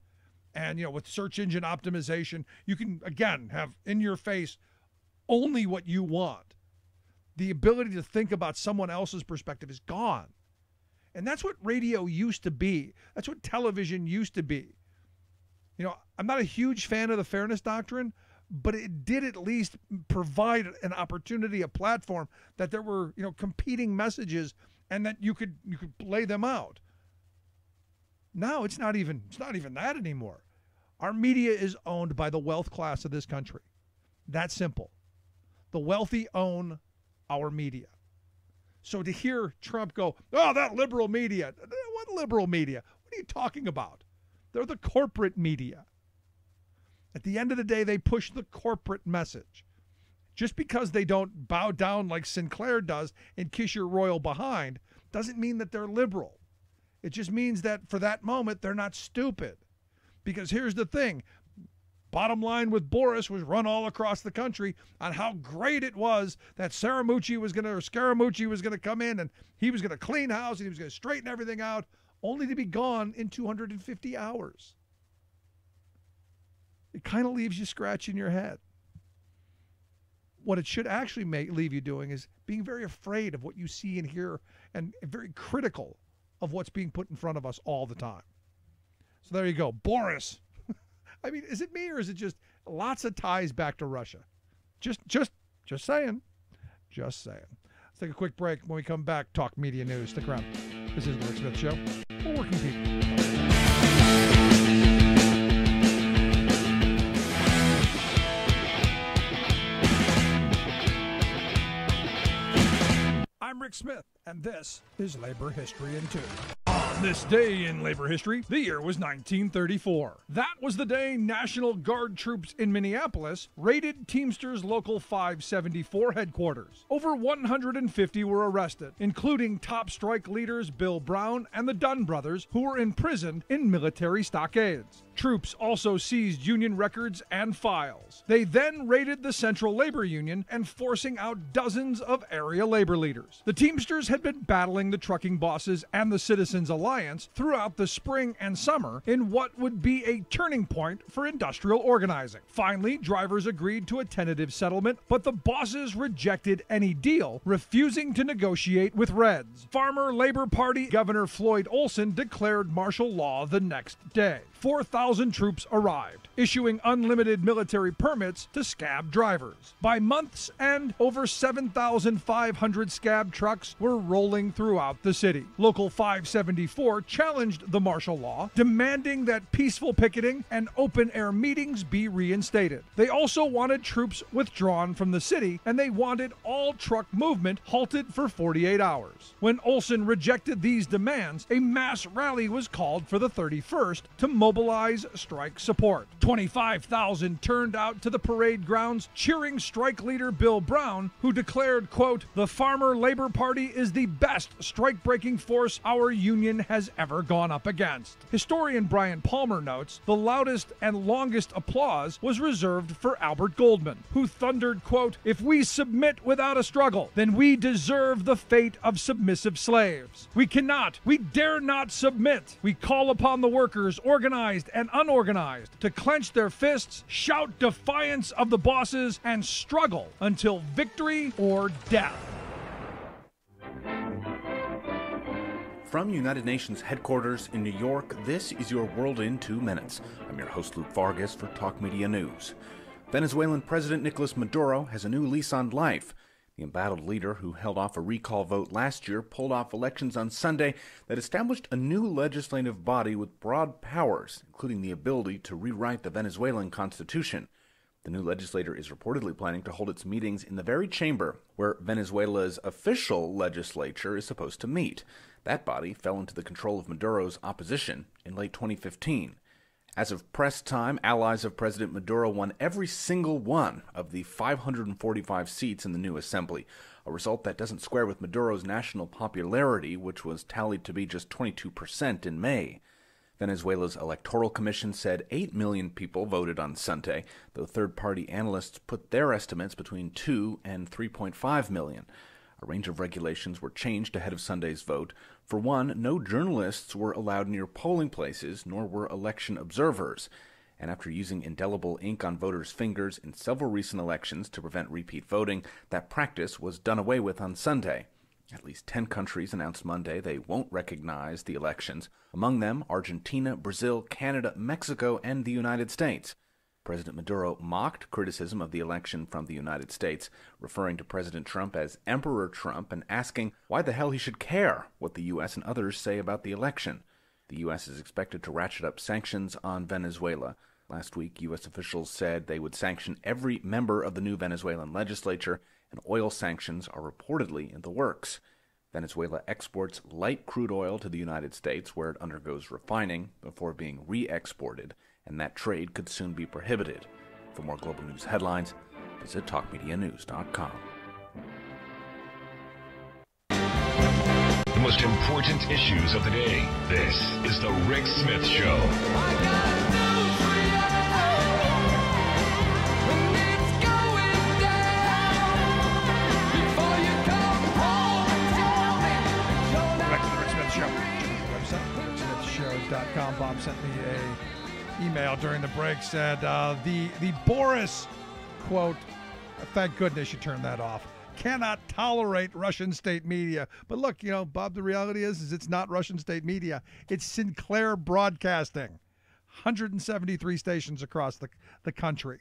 And, with search engine optimization, you can, again, have in your face only what you want. The ability to think about someone else's perspective is gone. And that's what radio used to be. That's what television used to be. I'm not a huge fan of the fairness doctrine, but it did at least provide an opportunity, a platform that there were, competing messages and that you could lay them out. Now it's not even that anymore. Our media is owned by the wealth class of this country. That's simple. The wealthy own our media. So to hear Trump go, oh, that liberal media. What liberal media? What are you talking about? They're the corporate media. At the end of the day, they push the corporate message. Just because they don't bow down like Sinclair does and kiss your royal behind doesn't mean that they're liberal. It just means that for that moment, they're not stupid. Because here's the thing. Bottom line with Boris was run all across the country on how great it was that Scaramucci was going to come in and he was going to clean house and he was going to straighten everything out, only to be gone in 250 hours. It kind of leaves you scratching your head. What it should actually leave you doing is being very afraid of what you see and hear and very critical of what's being put in front of us all the time. So there you go. Boris. I mean, is it me or is it just lots of ties back to Russia? Just saying. Just saying. Let's take a quick break. When we come back, talk media news. Stick around. This is the Rick Smith Show for working people. I'm Rick Smith, and this is Labor History in 2. On this day in labor history, the year was 1934. That was the day National Guard troops in Minneapolis raided Teamsters Local 574 headquarters. Over 150 were arrested, including top strike leaders Bill Brown and the Dunn brothers, who were imprisoned in military stockades. Troops also seized union records and files. They then raided the Central Labor Union and forcing out dozens of area labor leaders. The Teamsters had been battling the trucking bosses and the Citizens Alliance throughout the spring and summer in what would be a turning point for industrial organizing. Finally, drivers agreed to a tentative settlement, but the bosses rejected any deal, refusing to negotiate with Reds. Farmer Labor Party Governor Floyd Olson declared martial law the next day. 4,000 troops arrived, issuing unlimited military permits to scab drivers. By month's end, over 7,500 scab trucks were rolling throughout the city. Local 574 4 challenged the martial law, demanding that peaceful picketing and open-air meetings be reinstated. They also wanted troops withdrawn from the city, and they wanted all truck movement halted for 48 hours. When Olson rejected these demands, a mass rally was called for the 31st to mobilize strike support. 25,000 turned out to the parade grounds cheering strike leader Bill Brown, who declared, quote, "The Farmer Labor Party is the best strike-breaking force our union has ever gone up against." Historian Brian Palmer notes, the loudest and longest applause was reserved for Albert Goldman, who thundered, quote, "If we submit without a struggle, then we deserve the fate of submissive slaves. We cannot, we dare not submit. We call upon the workers, organized and unorganized, to clench their fists, shout defiance of the bosses, and struggle until victory or death." From United Nations headquarters in New York, this is your World in 2 Minutes. I'm your host, Luke Vargas, for Talk Media News. Venezuelan President Nicolas Maduro has a new lease on life. The embattled leader, who held off a recall vote last year, pulled off elections on Sunday that established a new legislative body with broad powers, including the ability to rewrite the Venezuelan constitution. The new legislature is reportedly planning to hold its meetings in the very chamber where Venezuela's official legislature is supposed to meet. That body fell into the control of Maduro's opposition in late 2015. As of press time, allies of President Maduro won every single one of the 545 seats in the new assembly, a result that doesn't square with Maduro's national popularity, which was tallied to be just 22% in May. Venezuela's Electoral Commission said 8 million people voted on Sunday, though third-party analysts put their estimates between 2 and 3.5 million. A range of regulations were changed ahead of Sunday's vote. For one, no journalists were allowed near polling places, nor were election observers. And after using indelible ink on voters' fingers in several recent elections to prevent repeat voting, that practice was done away with on Sunday. At least 10 countries announced Monday they won't recognize the elections. Among them, Argentina, Brazil, Canada, Mexico, and the United States. President Maduro mocked criticism of the election from the United States, referring to President Trump as Emperor Trump and asking why the hell he should care what the U.S. and others say about the election. The U.S. is expected to ratchet up sanctions on Venezuela. Last week, U.S. officials said they would sanction every member of the new Venezuelan legislature, and oil sanctions are reportedly in the works. Venezuela exports light crude oil to the United States, where it undergoes refining before being re-exported, and that trade could soon be prohibited. For more global news headlines, visit TalkMediaNews.com. The most important issues of the day. This is The Rick Smith Show. RickSmithShow.com. Bob sent me a email during the break, said the Boris quote, thank goodness you turned that off, cannot tolerate Russian state media. But look, you know, Bob, the reality is it's not Russian state media. It's Sinclair Broadcasting. 173 stations across the country.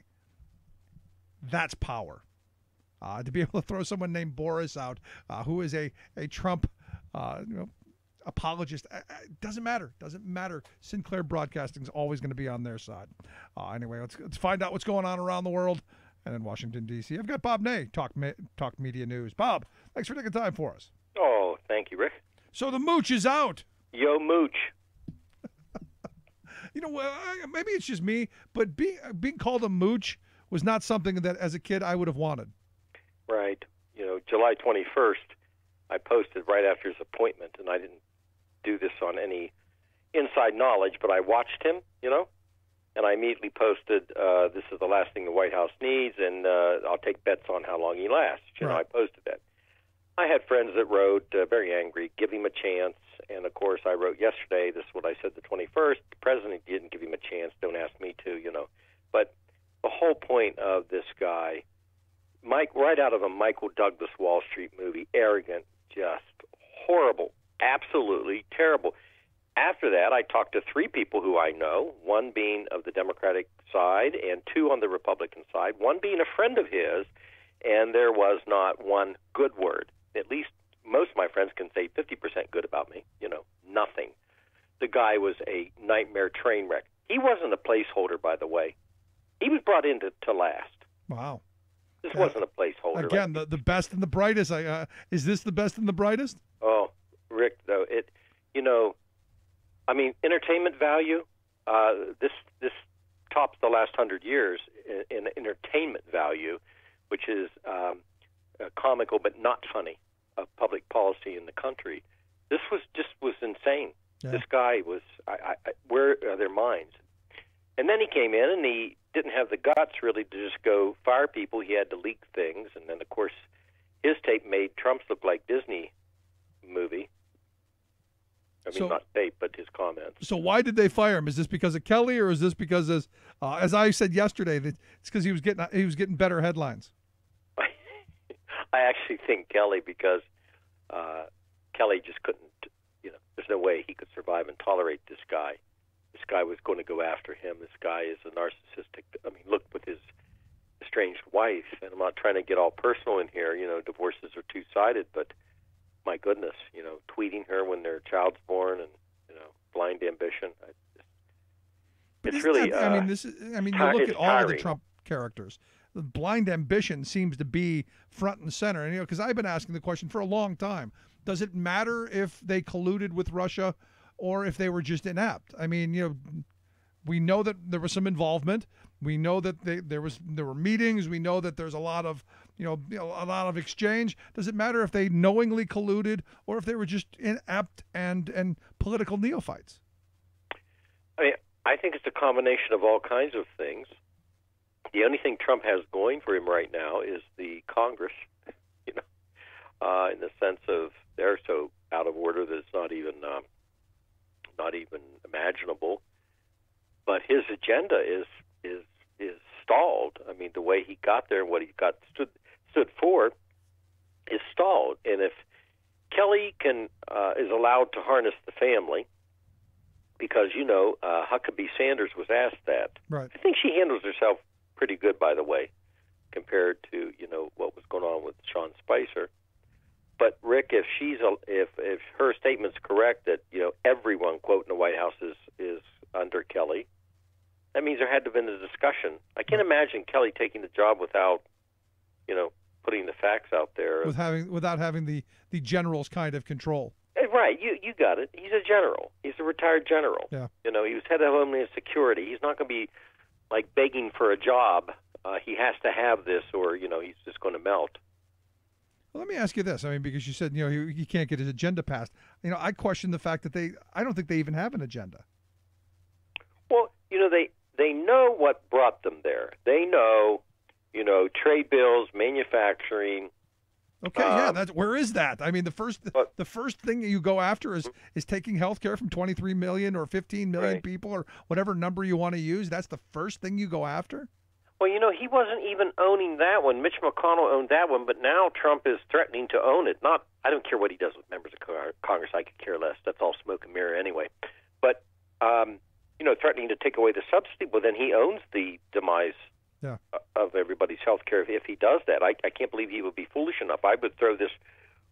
That's power. To be able to throw someone named Boris out, who is a Trump apologist, doesn't matter. Doesn't matter. Sinclair Broadcasting is always going to be on their side. Anyway, let's find out what's going on around the world and in Washington, D.C. I've got Bob Ney, Talk Media News. Bob, thanks for taking time for us. Oh, thank you, Rick. So the Mooch is out. Yo, Mooch. You know, maybe it's just me, but being called a Mooch was not something that, as a kid, I would have wanted. Right. You know, July 21st, I posted right after his appointment, and I didn't do this on any inside knowledge, but I watched him, you know, and I immediately posted, this is the last thing the White House needs, and I'll take bets on how long he lasts. You know, I posted that. I had friends that wrote, very angry, give him a chance. And, of course, I wrote yesterday, this is what I said the 21st, the president didn't give him a chance, don't ask me to, you know. But the whole point of this guy, right out of a Michael Douglas Wall Street movie, arrogant, just horrible, absolutely terrible. After that, I talked to 3 people who I know, one being of the Democratic side and 2 on the Republican side, one being a friend of his, and there was not one good word. At least most of my friends can say 50% good about me, you know, nothing. the guy was a nightmare train wreck. He wasn't a placeholder, by the way. He was brought in to last. Wow. This wasn't a placeholder. Again, the best and the brightest. Is this the best and the brightest? Oh, Rick, though, entertainment value, this tops the last 100 years in entertainment value, which is comical but not funny of public policy in the country. This was insane. Yeah. This guy was, where are their minds? And then he came in and he didn't have the guts really to just go fire people. He had to leak things. And then, of course, his tape made Trump's look like Disney movie. Not tape, but his comments. So why did they fire him? Is this because of Kelly, or is this because, as I said yesterday, that it's because he was getting better headlines? I actually think Kelly, because Kelly just couldn't, there's no way he could survive and tolerate this guy. This guy was going to go after him. This guy is a narcissistic. Look with his estranged wife, and I'm not trying to get all personal in here. Divorces are two-sided, but my goodness, tweeting her when their child's born, and blind ambition. It's really. You look at all of the Trump characters. The blind ambition seems to be front and center, and because I've been asking the question for a long time: does it matter if they colluded with Russia, or if they were just inept? We know that there was some involvement. We know that there were meetings. We know that there's a lot of a lot of exchange. Does it matter if they knowingly colluded or if they were just inept and political neophytes? I think it's a combination of all kinds of things. The only thing Trump has going for him right now is the Congress, in the sense of they're so out of order that it's not even imaginable. But his agenda is stalled. The way he got there and what he stood for is stalled. And if Kelly is allowed to harness the family, because Huckabee Sanders was asked that. Right. I think she handles herself pretty good, by the way, compared to what was going on with Sean Spicer. But Rick, if her statement's correct that everyone, quote, in the White House is under Kelly, that means there had to have been a discussion. I can't imagine Kelly taking the job without putting the facts out there. Without having the general's kind of control. Right, you got it. He's a general. He's a retired general. Yeah. He was head of Homeland Security. He's not going to be like begging for a job. He has to have this, or he's just going to melt. Well, let me ask you this. Because you said he can't get his agenda passed. I question the fact that I don't think they even have an agenda. Well, they know what brought them there. They know, trade bills, manufacturing. Okay, where is that? The first thing you go after is taking health care from 23 million or 15 million right. people, or whatever number you want to use. That's the first thing you go after? Well, he wasn't even owning that one. Mitch McConnell owned that one, but now Trump is threatening to own it. I don't care what he does with members of Congress. I could care less. That's all smoke and mirror anyway. But, threatening to take away the subsidy, well, then he owns the demise of everybody's health care if he does that. I can't believe he would be foolish enough. I would throw this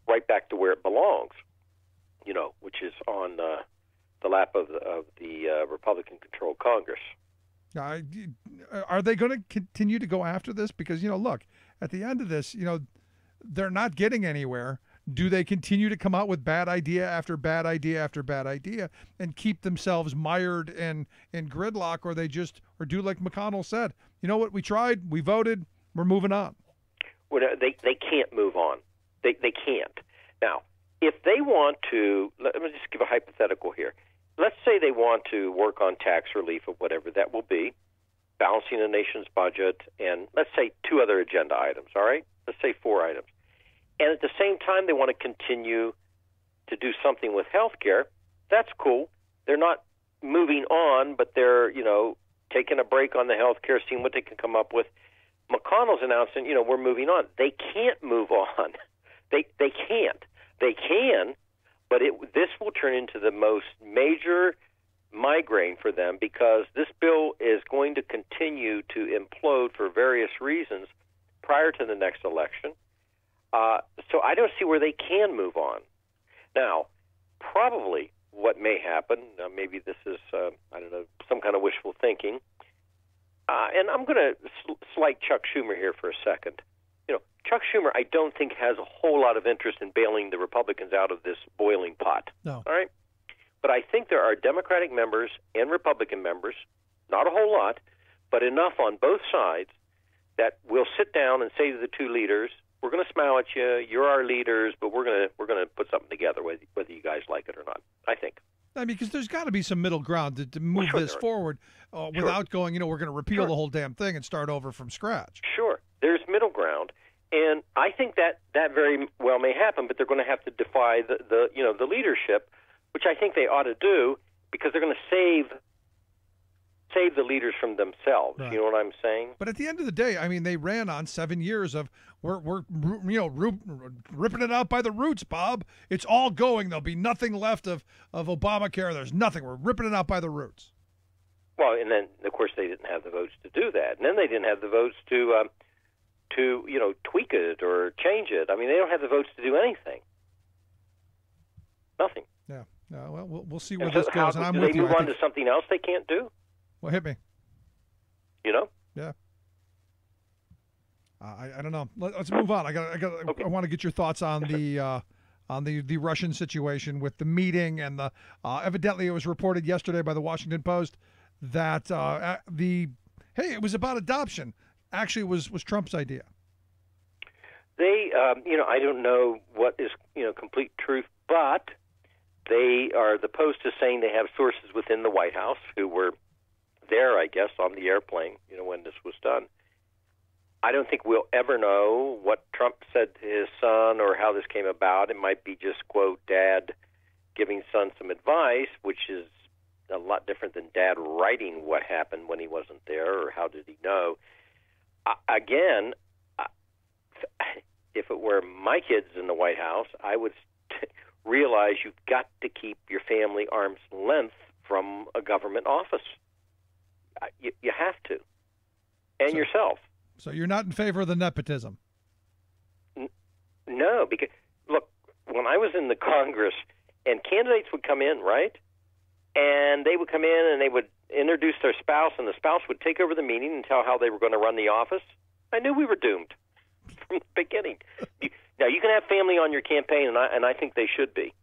right back to where it belongs, which is on the lap of the Republican-controlled Congress. Are they going to continue to go after this? Because, look, at the end of this, they're not getting anywhere. Do they continue to come out with bad idea after bad idea after bad idea and keep themselves mired in gridlock, or or do like McConnell said, you know what, we tried, we voted, we're moving on? Well, they can't move on. They can't. Now, if they want to, let me just give a hypothetical here. Let's say they want to work on tax relief or whatever that will be, balancing the nation's budget, and let's say 2 other agenda items, all right? Let's say 4 items. And at the same time, they want to continue to do something with health care. That's cool. They're not moving on, but they're, taking a break on the health care, seeing what they can come up with. McConnell's announcing, we're moving on. They can't move on. They can't. They can, but this will turn into the most major migraine for them, because this bill is going to continue to implode for various reasons prior to the next election. So I don't see where they can move on. Now, probably what may happen. Maybe this is, I don't know, some kind of wishful thinking. And I'm going to slight Chuck Schumer here for a second. Chuck Schumer, I don't think has a whole lot of interest in bailing the Republicans out of this boiling pot. No. All right? But I think there are Democratic members and Republican members, not a whole lot, but enough on both sides that will sit down and say to the two leaders, we're going to smile at you, you're our leaders, but we're going to put something together, whether you guys like it or not, I think. I mean, because there's got to be some middle ground to move this forward without going, we're going to repeal the whole damn thing and start over from scratch. Sure. There's middle ground. And I think that very well may happen, but they're going to have to defy the leadership, which I think they ought to do, because they're going to save the leaders from themselves. Right. You know what I'm saying? But at the end of the day, I mean, they ran on 7 years of we're ripping it out by the roots, Bob. It's all going. There'll be nothing left of Obamacare. There's nothing. We're ripping it out by the roots. Well, and then of course they didn't have the votes to do that, and then they didn't have the votes to tweak it or change it. I mean, they don't have the votes to do anything. Nothing. Yeah. Well, we'll see where this goes. And I'm with you. Do they move on to something else they can't do? Well, hit me. Yeah. I don't know. Let's move on. Okay. I want to get your thoughts on the Russian situation with the meeting and the evidently it was reported yesterday by the Washington Post that it was about adoption. Actually was Trump's idea. They, I don't know what is, complete truth, but the Post is saying they have sources within the White House who were there, I guess, on the airplane, when this was done. I don't think we'll ever know what Trump said to his son or how this came about. It might be just, quote, Dad giving son some advice, which is a lot different than Dad writing what happened when he wasn't there or how did he know. Again, if it were my kids in the White House, I would realize you've got to keep your family arm's length from a government office. You have to. And yourself. So you're not in favor of the nepotism? No, because, look, when I was in the Congress, and candidates would come in, right? And they would come in and they would introduce their spouse, and the spouse would take over the meeting and tell how they were going to run the office. I knew we were doomed from the beginning. Now, you can have family on your campaign, and I think they should be.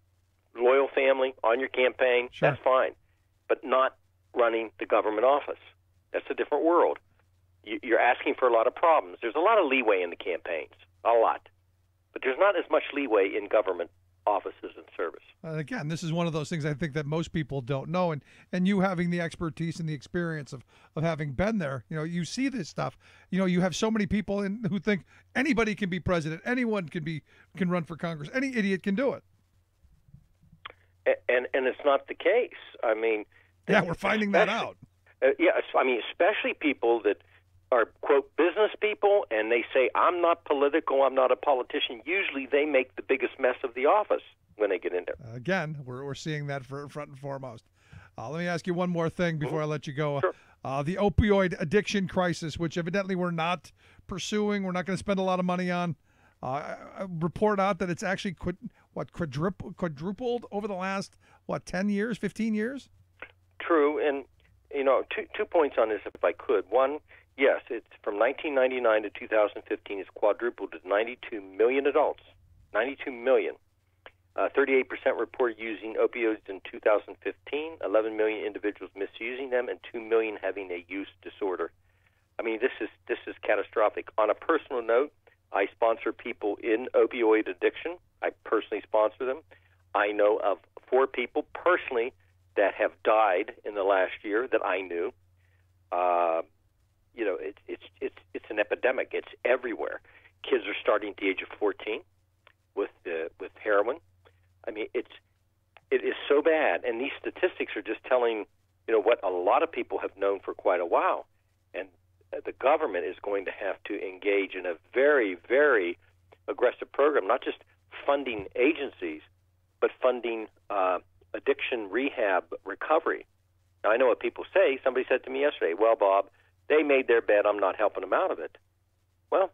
Loyal family on your campaign, sure. That's fine. But not running the government office. That's a different world. You're asking for a lot of problems. There's a lot of leeway in the campaigns, a lot. But there's not as much leeway in government offices and service. Again, this is one of those things I think that most people don't know. And you having the expertise and the experience of having been there, you see this stuff. You have so many people who think anybody can be president. Anyone can run for Congress. Any idiot can do it. And it's not the case. I mean... Yeah, we're finding that out. Especially people that are, quote, business people, and they say, I'm not political, I'm not a politician. Usually they make the biggest mess of the office when they get in there. Again, we're seeing that front and foremost. Let me ask you one more thing before I let you go. Sure. The opioid addiction crisis, which evidently we're not pursuing, we're not going to spend a lot of money on. Report out that it's actually quadrupled over the last, 10 years, 15 years? True, and, 2 points on this, if I could. One, yes, it's from 1999 to 2015, it's quadrupled to 92 million adults. 92 million. 38% reported using opioids in 2015, 11 million individuals misusing them, and 2 million having a use disorder. I mean, this is catastrophic. On a personal note, I sponsor people in opioid addiction. I personally sponsor them. I know of 4 people personally that have died in the last year that I knew. It's an epidemic. It's everywhere. Kids are starting at the age of 14 with heroin. I mean, it is so bad, and these statistics are just telling what a lot of people have known for quite a while. And the government is going to have to engage in a very, very aggressive program, not just funding agencies, but funding addiction rehab recovery. Now, I know what people say. Somebody said to me yesterday, well, Bob, they made their bed. I'm not helping them out of it. Well,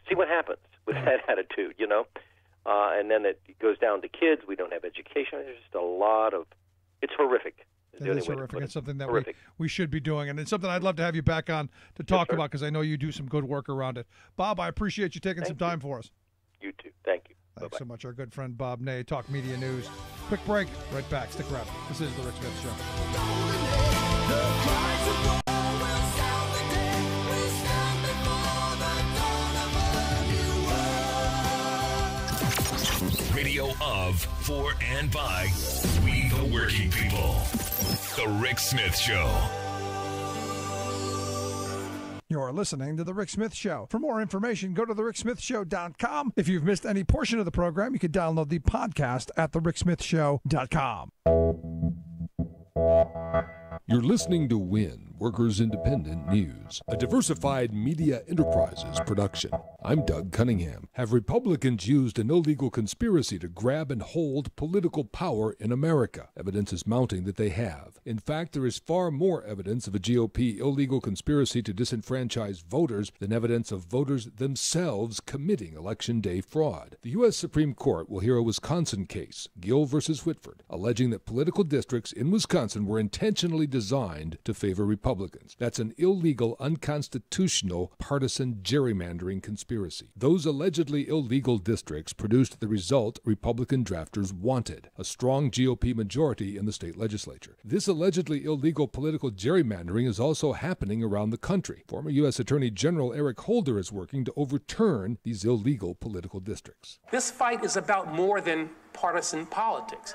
see what happens with that attitude, and then it goes down to kids. We don't have education. There's just a lot of It's horrific. That is horrific. It's something that we should be doing, and it's something I'd love to have you back on to talk about because I know you do some good work around it. Bob, I appreciate you taking some time for us. You too. Thank you. Thanks so much. Our good friend Bob Ney, Talk Media News. Quick break. Right back. Stick around. This is The Rick Smith Show. Radio of, for, and by we the working people. The Rick Smith Show. You're listening to The Rick Smith Show. For more information, go to thericksmithshow.com. If you've missed any portion of the program, you can download the podcast at thericksmithshow.com. You're listening to WIN, Workers Independent News, a diversified media enterprises production. I'm Doug Cunningham. Have Republicans used an illegal conspiracy to grab and hold political power in America? Evidence is mounting that they have. In fact, there is far more evidence of a GOP illegal conspiracy to disenfranchise voters than evidence of voters themselves committing Election Day fraud. The U.S. Supreme Court will hear a Wisconsin case, Gill versus Whitford, alleging that political districts in Wisconsin were intentionally designed to favor Republicans. That's an illegal, unconstitutional, partisan gerrymandering conspiracy. Those allegedly illegal districts produced the result Republican drafters wanted, a strong GOP majority in the state legislature. This allegedly illegal political gerrymandering is also happening around the country. Former U.S. Attorney General Eric Holder is working to overturn these illegal political districts. This fight is about more than partisan politics.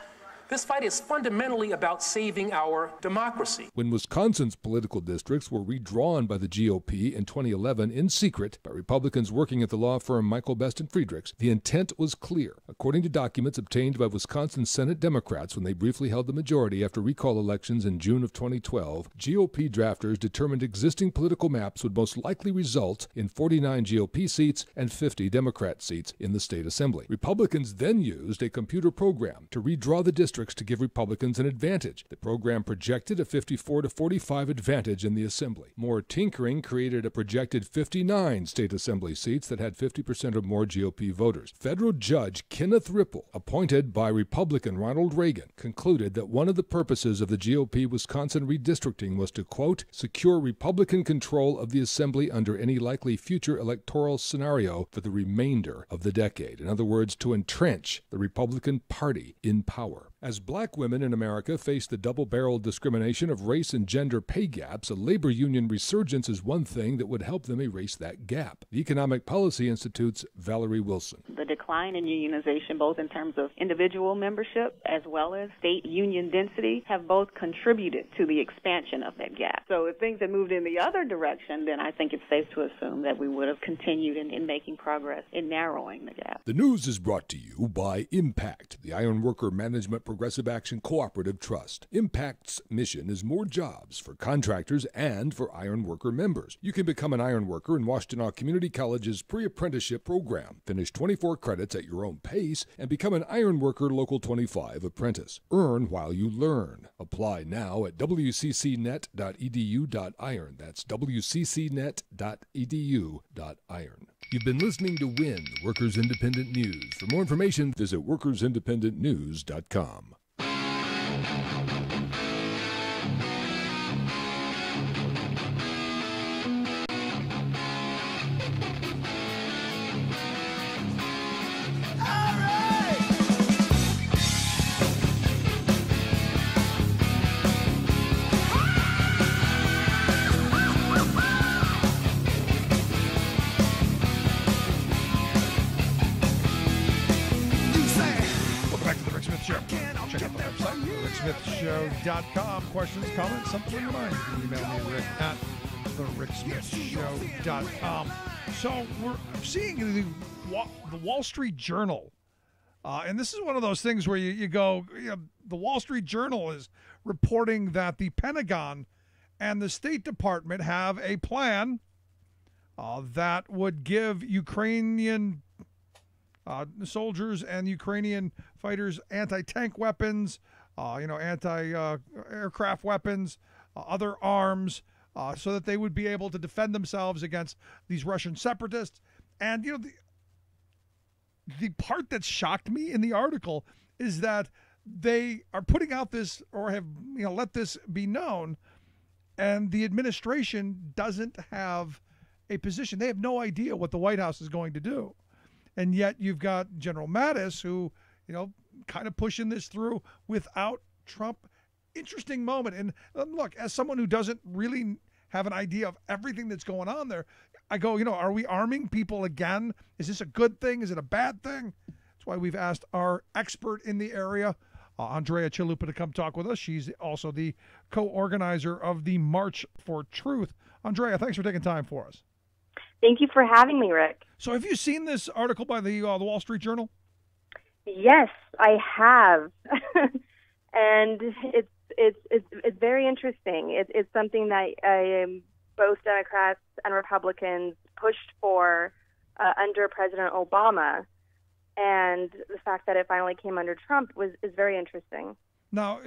This fight is fundamentally about saving our democracy. When Wisconsin's political districts were redrawn by the GOP in 2011 in secret by Republicans working at the law firm Michael Best and Friedrichs, the intent was clear. According to documents obtained by Wisconsin Senate Democrats when they briefly held the majority after recall elections in June of 2012, GOP drafters determined existing political maps would most likely result in 49 GOP seats and 50 Democrat seats in the state assembly. Republicans then used a computer program to redraw the districts to give Republicans an advantage. The program projected a 54-45 advantage in the assembly. More tinkering created a projected 59 state assembly seats that had 50% or more GOP voters. Federal Judge Kenneth Ripple, appointed by Republican Ronald Reagan, concluded that one of the purposes of the GOP Wisconsin redistricting was to, quote, secure Republican control of the assembly under any likely future electoral scenario for the remainder of the decade. In other words, to entrench the Republican Party in power. As black women in America face the double-barreled discrimination of race and gender pay gaps, a labor union resurgence is one thing that would help them erase that gap. The Economic Policy Institute's Valerie Wilson. The decline in unionization, both in terms of individual membership as well as state union density, have both contributed to the expansion of that gap. So if things had moved in the other direction, then I think it's safe to assume that we would have continued in making progress in narrowing the gap. The news is brought to you by Impact, the Ironworker Management Progressive Action Cooperative Trust. Impact's mission is more jobs for contractors and for ironworker members. You can become an ironworker in Washtenaw Community College's pre-apprenticeship program. Finish 24 credits at your own pace and become an Ironworker Local 25 apprentice. Earn while you learn. Apply now at wccnet.edu.iron. That's wccnet.edu.iron. You've been listening to WIN, Workers Independent News. For more information, visit workersindependentnews.com. ricksmithshow.com. Questions, comments, something on your mind. You can email me, Rick, at thericksmithshow.com. So we're seeing the Wall Street Journal. And this is one of those things where you go, the Wall Street Journal is reporting that the Pentagon and the State Department have a plan that would give Ukrainian soldiers and Ukrainian fighters anti-tank weapons, anti-aircraft weapons, other arms, so that they would be able to defend themselves against these Russian separatists. And, the part that shocked me in the article is that they are putting out this, or have let this be known, and the administration doesn't have a position. They have no idea what the White House is going to do, and yet you've got General Mattis, who kind of pushing this through without Trump. Interesting moment. And look, as someone who doesn't really have an idea of everything that's going on there, I go, are we arming people again? Is this a good thing? Is it a bad thing? That's why we've asked our expert in the area, Andrea Chalupa, to come talk with us. She's also the co-organizer of the March for Truth. Andrea, thanks for taking time for us. Thank you for having me, Rick. So have you seen this article by the Wall Street Journal? Yes, I have. And it's very interesting. It's something that both Democrats and Republicans pushed for under President Obama, and the fact that it finally came under Trump is very interesting. Now,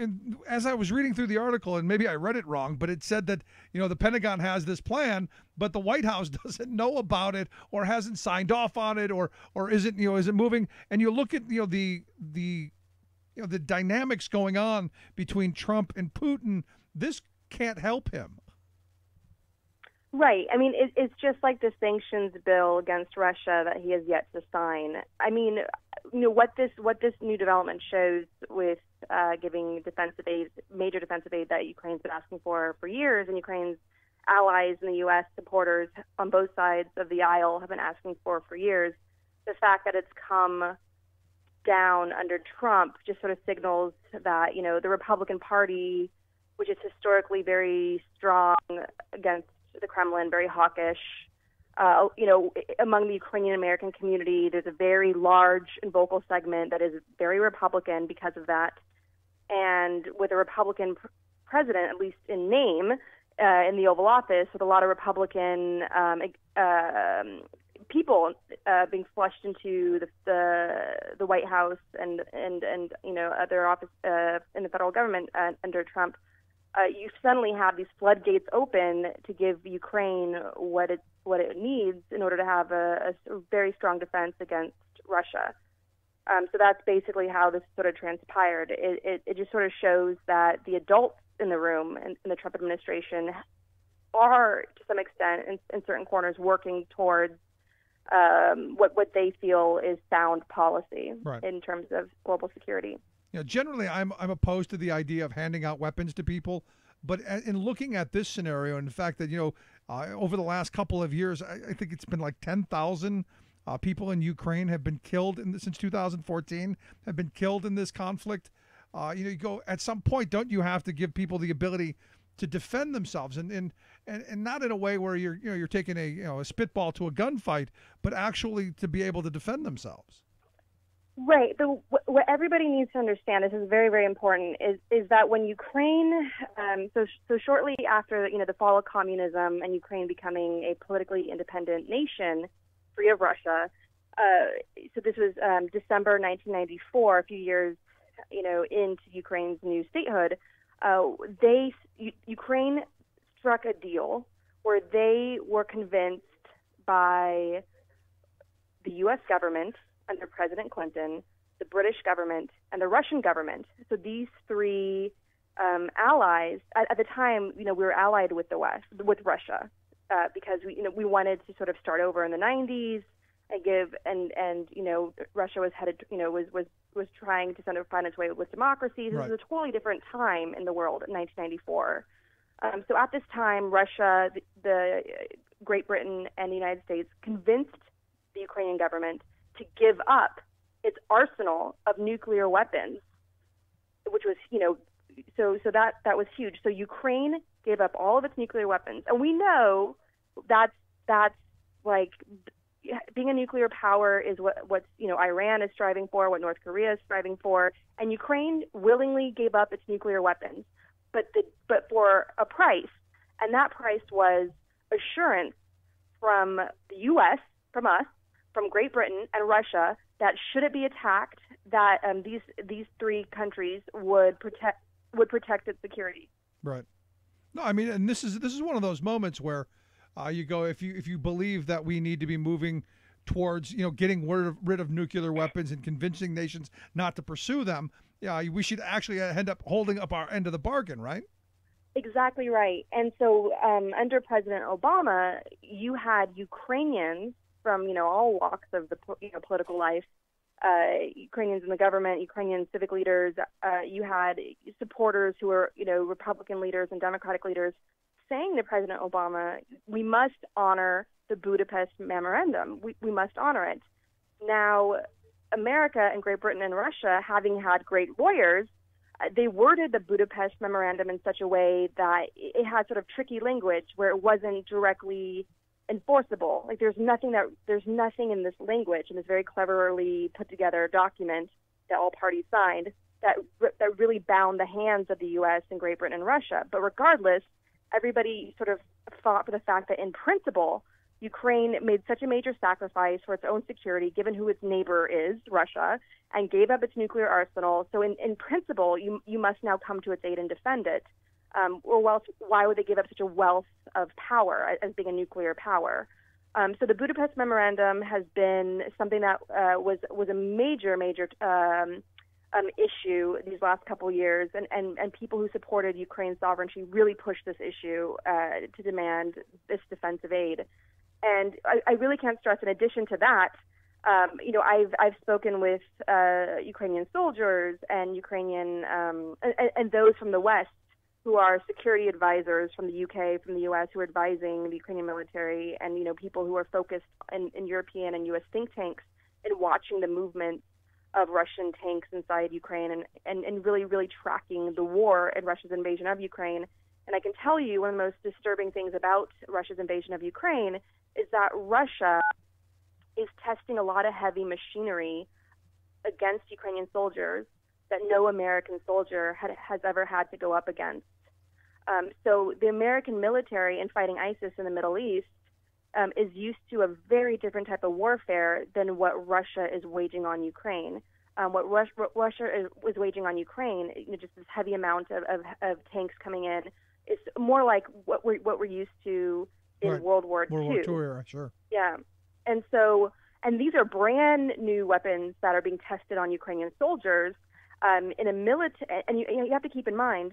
as I was reading through the article, and maybe I read it wrong, but it said that the Pentagon has this plan, but the White House doesn't know about it, or hasn't signed off on it, or isn't isn't moving. And you look at the dynamics going on between Trump and Putin. This can't help him. Right. I mean, it's just like the sanctions bill against Russia that he has yet to sign. I mean, what this new development shows with giving defensive aid, major defensive aid that Ukraine's been asking for years, and Ukraine's allies and the U.S. supporters on both sides of the aisle have been asking for years. The fact that it's come down under Trump just sort of signals that, the Republican Party, which is historically very strong against the Kremlin, very hawkish, among the Ukrainian American community, there's a very large and vocal segment that is very Republican because of that. And with a Republican president, at least in name, in the Oval Office, with a lot of Republican people being flushed into the White House and other office in the federal government under Trump, you suddenly have these floodgates open to give Ukraine what it needs in order to have a very strong defense against Russia. So that's basically how this sort of transpired. It just sort of shows that the adults in the room in the Trump administration are, to some extent, in certain corners, working towards what they feel is sound policy in terms of global security. Generally, I'm opposed to the idea of handing out weapons to people, but in looking at this scenario, and the fact that over the last couple of years, I think it's been like 10,000 people in Ukraine have been killed since 2014 have been killed in this conflict. You go, at some point, don't you have to give people the ability to defend themselves, and not in a way where you're taking a spitball to a gunfight, but actually to be able to defend themselves. Right. What everybody needs to understand, this is very, very important, is that when Ukraine, so shortly after the fall of communism and Ukraine becoming a politically independent nation, free of Russia, so this was December 1994, a few years into Ukraine's new statehood, Ukraine struck a deal where they were convinced by the U.S. government under President Clinton, the British government, and the Russian government. So these three allies, at the time, we were allied with the West, with Russia, because we wanted to sort of start over in the 90s and give, and Russia was headed, was trying to sort of find its way with democracy. This was a totally different time in the world in 1994. So at this time, Russia, the Great Britain, and the United States convinced the Ukrainian government to give up its arsenal of nuclear weapons, which was, so that was huge. So Ukraine gave up all of its nuclear weapons, and we know that's like being a nuclear power is what Iran is striving for, what North Korea is striving for, and Ukraine willingly gave up its nuclear weapons, but for a price, and that price was assurance from the U.S., from us, from Great Britain and Russia, that should it be attacked, that these three countries would protect its security. Right. No, I mean, and this is one of those moments where you go, if you believe that we need to be moving towards getting rid of nuclear weapons and convincing nations not to pursue them, Yeah, we should actually end up holding up our end of the bargain, right? Exactly right. And so under President Obama, you had Ukrainians from, all walks of the political life, Ukrainians in the government, Ukrainian civic leaders. You had supporters who were, Republican leaders and Democratic leaders saying to President Obama, we must honor the Budapest Memorandum. We must honor it. Now, America and Great Britain and Russia, having had great lawyers, they worded the Budapest Memorandum in such a way that it had sort of tricky language where it wasn't directly enforceable. Like there's nothing in this language, in this very cleverly put together document that all parties signed that really bound the hands of the U.S. and Great Britain and Russia. But regardless, everybody sort of fought for the fact that in principle, Ukraine made such a major sacrifice for its own security, given who its neighbor is, Russia, and gave up its nuclear arsenal. So in principle, you must now come to its aid and defend it. Why would they give up such a wealth of power as being a nuclear power? So the Budapest Memorandum has been something that was a major issue these last couple of years, and people who supported Ukraine's sovereignty really pushed this issue to demand this defensive aid. And I really can't stress, in addition to that, I've spoken with Ukrainian soldiers and Ukrainian and those from the West who are security advisors from the UK, from the US, who are advising the Ukrainian military, and people who are focused in European and US think tanks in watching the movement of Russian tanks inside Ukraine and really tracking the war and Russia's invasion of Ukraine. And I can tell you one of the most disturbing things about Russia's invasion of Ukraine is that Russia is testing a lot of heavy machinery against Ukrainian soldiers that no American soldier has ever had to go up against. So the American military in fighting ISIS in the Middle East is used to a very different type of warfare than what Russia is waging on Ukraine. What Russia is waging on Ukraine, just this heavy amount of tanks coming in, is more like what we're used to in Right. World War II. World War II era, sure. Yeah. And these are brand new weapons that are being tested on Ukrainian soldiers in a military. And you have to keep in mind,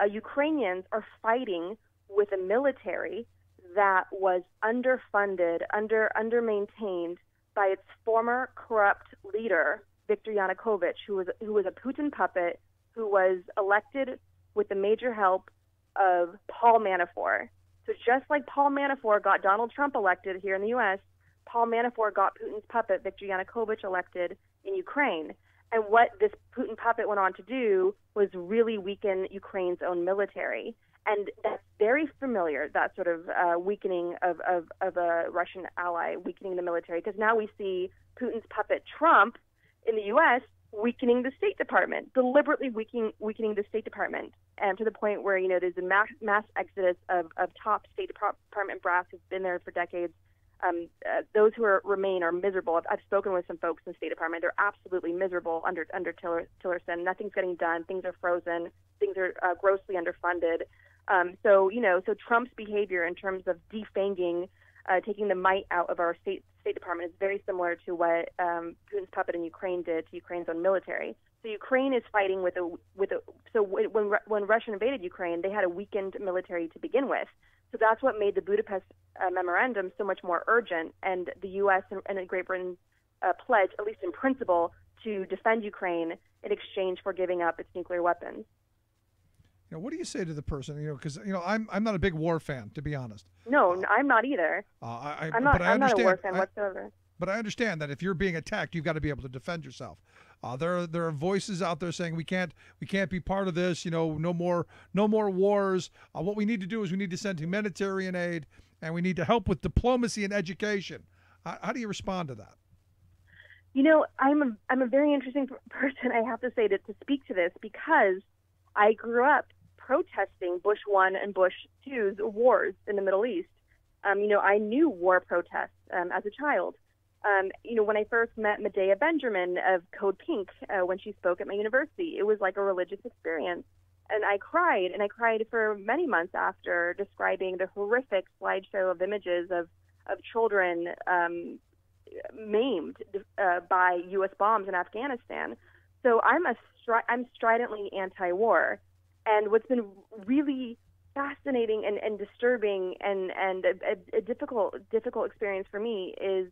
Ukrainians are fighting with a military that was underfunded, under-maintained by its former corrupt leader, Viktor Yanukovych, who was a Putin puppet, who was elected with the major help of Paul Manafort. So just like Paul Manafort got Donald Trump elected here in the U.S., Paul Manafort got Putin's puppet, Viktor Yanukovych, elected in Ukraine. And what this Putin puppet went on to do was really weaken Ukraine's own military. And that's very familiar, that sort of weakening of a Russian ally, weakening the military, because now we see Putin's puppet Trump in the U.S. weakening the State Department, deliberately weakening the State Department, and to the point where, there's a mass exodus of top State Department brass who've been there for decades. Those who remain are miserable. I've spoken with some folks in the State Department. They're absolutely miserable under Tillerson. Nothing's getting done. Things are frozen. Things are grossly underfunded. So Trump's behavior in terms of defanging, taking the might out of our State Department is very similar to what Putin's puppet in Ukraine did to Ukraine's own military. So Ukraine is fighting when Russia invaded Ukraine, they had a weakened military to begin with. So that's what made the Budapest Memorandum so much more urgent, and the U.S. and Great Britain pledged, at least in principle, to defend Ukraine in exchange for giving up its nuclear weapons. What do you say to the person? Because I'm not a big war fan, to be honest. No, I'm not either. I'm not a war fan whatsoever. But I understand that if you're being attacked, you've got to be able to defend yourself. There are voices out there saying we can't be part of this. No more wars. What we need to do is we need to send humanitarian aid, and we need to help with diplomacy and education. How do you respond to that? I'm a very interesting person, I have to say, to speak to this, because I grew up protesting Bush 1 and Bush 2's wars in the Middle East. I knew war protests as a child. When I first met Medea Benjamin of Code Pink when she spoke at my university, it was like a religious experience. And I cried for many months after, describing the horrific slideshow of images of children maimed by U.S. bombs in Afghanistan. So I'm stridently anti-war. And what's been really fascinating and disturbing and a difficult experience for me is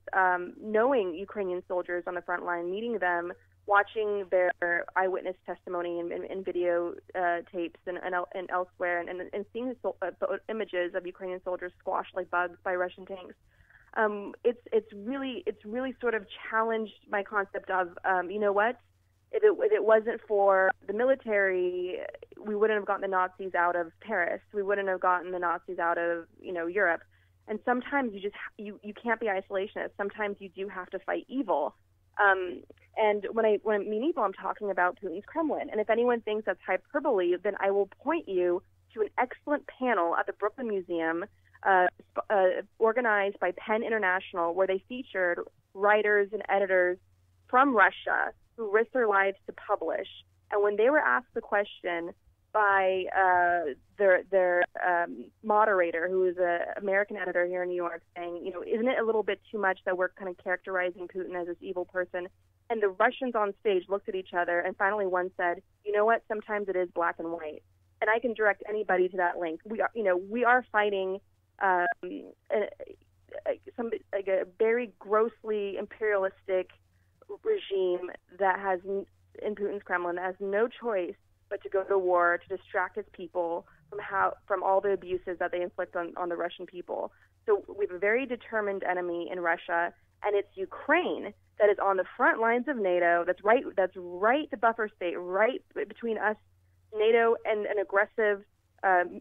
knowing Ukrainian soldiers on the front line, meeting them, watching their eyewitness testimony and video tapes and elsewhere, and seeing the images of Ukrainian soldiers squashed like bugs by Russian tanks. It's really sort of challenged my concept of you know what? If it wasn't for the military, we wouldn't have gotten the Nazis out of Paris. We wouldn't have gotten the Nazis out of Europe. And sometimes you can't be isolationist. Sometimes you do have to fight evil. And when I mean evil, I'm talking about Putin's Kremlin. And if anyone thinks that's hyperbole, then I will point you to an excellent panel at the Brooklyn Museum, organized by Penn International, where they featured writers and editors from Russia who risked their lives to publish. And when they were asked the question by their moderator, who is an American editor here in New York, saying, isn't it a little bit too much that we're kind of characterizing Putin as this evil person? And the Russians on stage looked at each other, and finally one said, you know what, sometimes it is black and white. And I can direct anybody to that link. We are fighting a very grossly imperialistic regime that has, in Putin's Kremlin, that has no choice but to go to war to distract its people from all the abuses that they inflict on the Russian people. So we have a very determined enemy in Russia, and it's Ukraine that is on the front lines of NATO. That's right the buffer state, right between us, NATO, and an aggressive,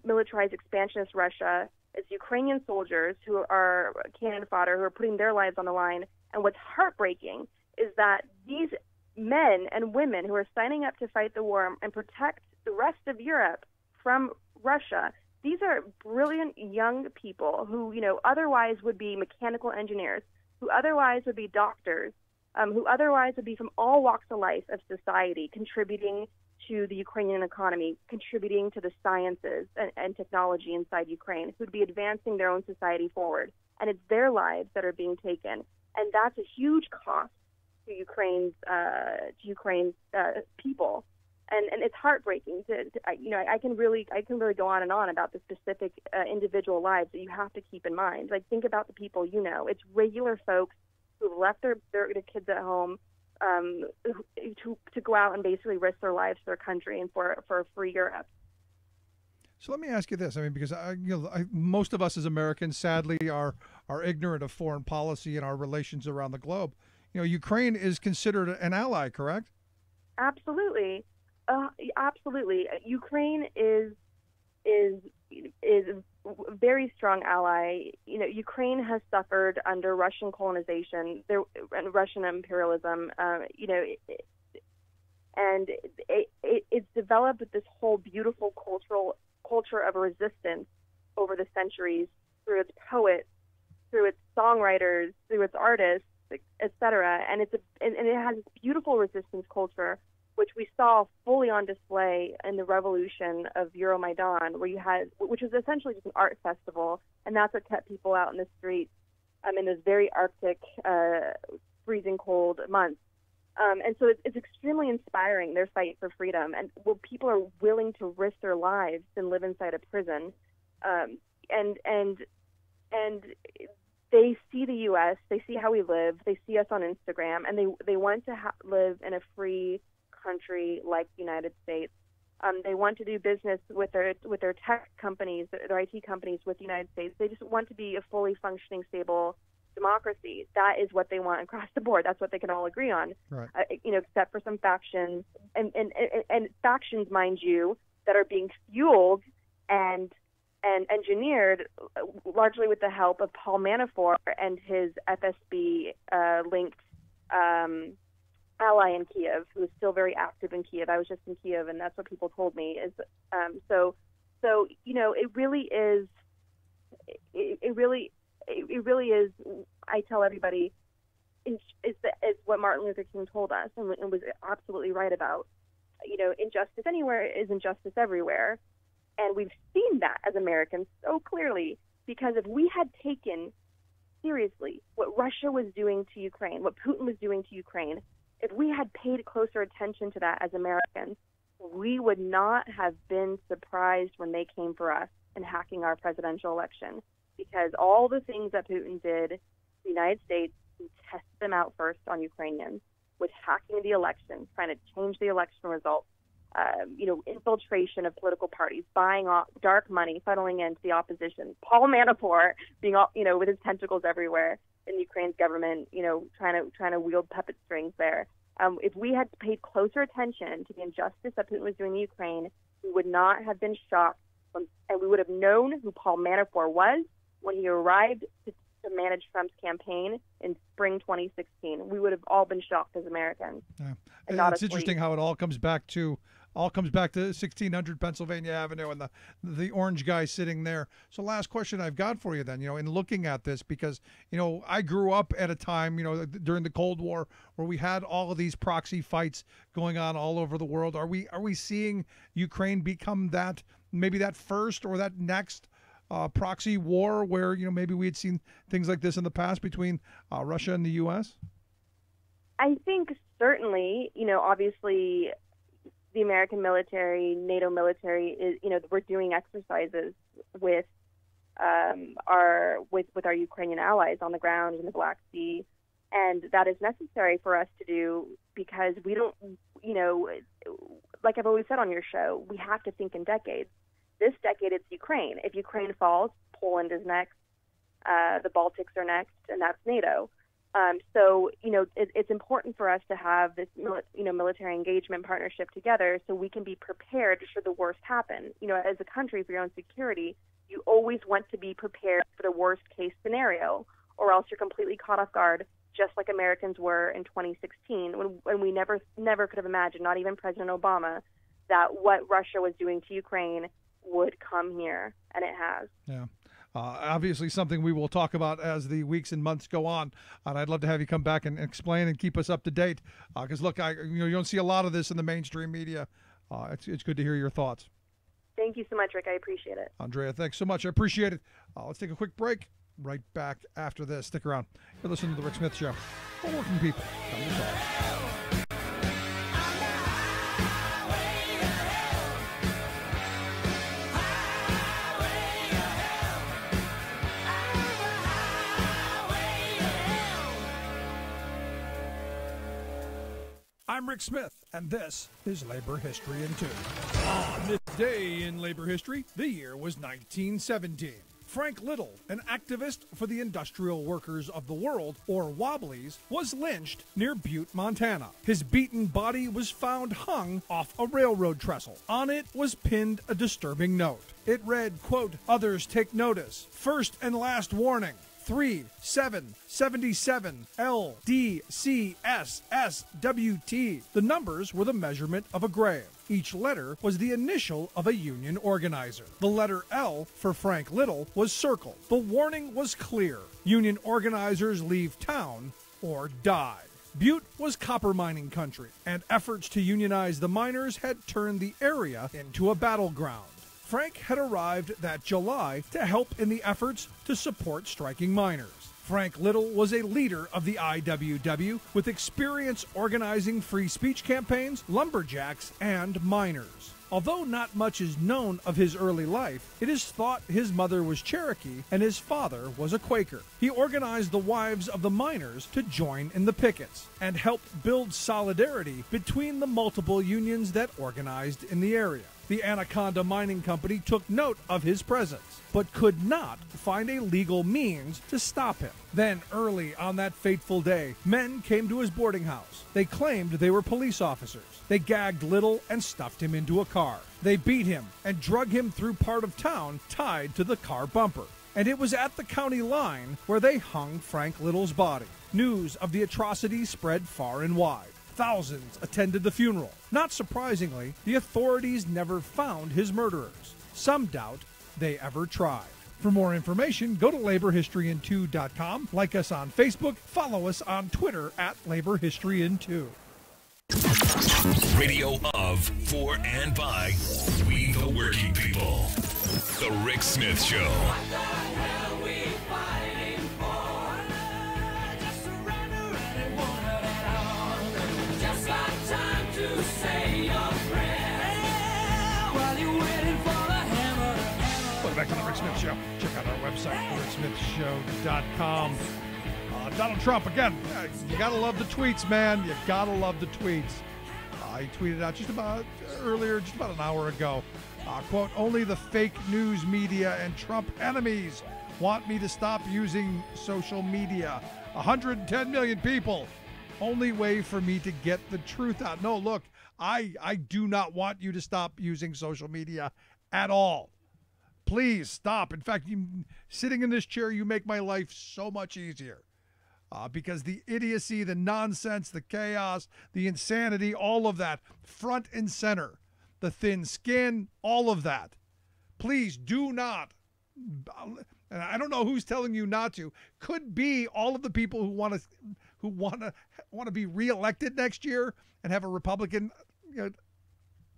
militarized, expansionist Russia. It's Ukrainian soldiers who are cannon fodder, who are putting their lives on the line. And what's heartbreaking is that these men and women who are signing up to fight the war and protect the rest of Europe from Russia, these are brilliant young people who, otherwise would be mechanical engineers, who otherwise would be doctors, who otherwise would be from all walks of life of society, contributing to the Ukrainian economy, contributing to the sciences and technology inside Ukraine, who'd be advancing their own society forward. And it's their lives that are being taken. And that's a huge cost to Ukraine's people, and it's heartbreaking. I can really go on and on about the specific individual lives that you have to keep in mind. Like, think about the people it's regular folks who've left their kids at home to go out and basically risk their lives for their country and for a free Europe. So let me ask you this. Because most of us as Americans, sadly, are ignorant of foreign policy and our relations around the globe. Ukraine is considered an ally, correct? Absolutely, absolutely. Ukraine is a very strong ally. Ukraine has suffered under Russian colonization, and Russian imperialism. And it's developed this whole beautiful culture of resistance over the centuries through its poets, through its songwriters, through its artists, etc. And it has this beautiful resistance culture, which we saw fully on display in the revolution of Euromaidan, which was essentially just an art festival, and that's what kept people out in the streets in those very Arctic, freezing cold months. And so it's extremely inspiring, their fight for freedom, and people are willing to risk their lives and live inside a prison, and they see the U.S., they see how we live, they see us on Instagram, and they want to live in a free country like the United States. They want to do business with their tech companies, their IT companies with the United States. They just want to be a fully functioning, stable democracy. That is what they want across the board. That's what they can all agree on, right. Except for some factions, and factions, mind you, that are being fueled and engineered largely with the help of Paul Manafort and his FSB-linked ally in Kiev, who is still very active in Kiev. I was just in Kiev, and that's what people told me. It really is. I tell everybody, is what Martin Luther King told us, and was absolutely right about. Injustice anywhere is injustice everywhere. And we've seen that as Americans so clearly, because if we had taken seriously what Russia was doing to Ukraine, what Putin was doing to Ukraine, if we had paid closer attention to that as Americans, we would not have been surprised when they came for us and hacking our presidential election, because all the things that Putin did to the United States, he tested them out first on Ukrainians with hacking the election, trying to change the election results, infiltration of political parties, buying off dark money, funneling into the opposition. Paul Manafort being, with his tentacles everywhere in Ukraine's government, trying to wield puppet strings there. If we had paid closer attention to the injustice that Putin was doing in Ukraine, we would not have been shocked, and we would have known who Paul Manafort was when he arrived to manage Trump's campaign in spring 2016. We would have all been shocked as Americans. Yeah. And not it's interesting how it all comes back to 1600 Pennsylvania Avenue and the orange guy sitting there. So last question I've got for you then, in looking at this, because, I grew up at a time, during the Cold War where we had all of these proxy fights going on all over the world. Are we seeing Ukraine become maybe that first or that next proxy war where, maybe we had seen things like this in the past between Russia and the U.S.? I think certainly, obviously the American military, NATO military is, we're doing exercises with our Ukrainian allies on the ground in the Black Sea, and that is necessary for us to do because we don't, like I've always said on your show, we have to think in decades. This decade, it's Ukraine. If Ukraine falls, Poland is next, the Baltics are next, and that's NATO. So, it's important for us to have this, military engagement partnership together so we can be prepared should the worst happen. As a country, for your own security, you always want to be prepared for the worst case scenario, or else you're completely caught off guard, just like Americans were in 2016, when we never could have imagined, not even President Obama, that what Russia was doing to Ukraine would come here, and it has. Yeah. Obviously something we will talk about as the weeks and months go on, and I'd love to have you come back and explain and keep us up to date, because look, you don't see a lot of this in the mainstream media. It's good to hear your thoughts. Thank you so much, Rick. I appreciate it. Andrea, thanks so much. I appreciate it. Let's take a quick break. Right back after this. Stick around. You're listening to The Rick Smith Show. For working people. Come to talk. I'm Rick Smith, and this is Labor History in 2. On this day in labor history, the year was 1917. Frank Little, an activist for the Industrial Workers of the World, or Wobblies, was lynched near Butte, Montana. His beaten body was found hung off a railroad trestle. On it was pinned a disturbing note. It read, quote, "Others take notice. First and last warning. 3777 LDCSSWT. The numbers were the measurement of a grave. Each letter was the initial of a union organizer. The letter L for Frank Little was circled. The warning was clear. Union organizers leave town or die. Butte was copper mining country, and efforts to unionize the miners had turned the area into a battleground. Frank had arrived that July to help in the efforts to support striking miners. Frank Little was a leader of the IWW with experience organizing free speech campaigns, lumberjacks, and miners. Although not much is known of his early life, it is thought his mother was Cherokee and his father was a Quaker. He organized the wives of the miners to join in the pickets and helped build solidarity between the multiple unions that organized in the area. The Anaconda Mining Company took note of his presence, but could not find a legal means to stop him. Then, early on that fateful day, men came to his boarding house. They claimed they were police officers. They gagged Little and stuffed him into a car. They beat him and drug him through part of town tied to the car bumper. And it was at the county line where they hung Frank Little's body. News of the atrocity spread far and wide. Thousands attended the funeral. Not surprisingly, the authorities never found his murderers. Some doubt they ever tried. For more information, go to laborhistoryin2.com, like us on Facebook, follow us on Twitter at laborhistoryin2. Radio of, for, and by we the working people. The Rick Smith Show. Smith Show. Check out our website, thericksmithshow.com. Donald Trump, again, you got to love the tweets, man. You got to love the tweets. He tweeted out just about an hour ago, quote, only the fake news media and Trump enemies want me to stop using social media. 110 million people. Only way for me to get the truth out. No, look, I do not want you to stop using social media at all. Please stop. In fact, sitting in this chair, you make my life so much easier. Because the idiocy, the nonsense, the chaos, the insanity, all of that, front and center, the thin skin, all of that. Please do not. And I don't know who's telling you not to. Could be all of the people who want to be reelected next year and have a Republican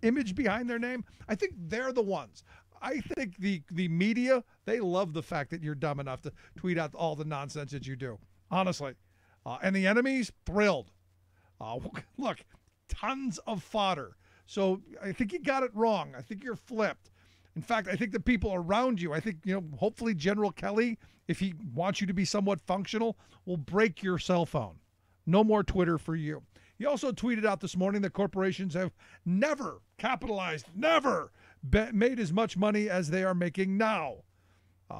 image behind their name. I think they're the ones. I think the media, they love the fact that you're dumb enough to tweet out all the nonsense that you do. Honestly. And the enemies, thrilled. Look, tons of fodder. So I think you got it wrong. I think you're flipped. In fact, I think the people around you, I think, hopefully General Kelly, if he wants you to be somewhat functional, will break your cell phone. No more Twitter for you. He also tweeted out this morning that corporations have never made as much money as they are making now.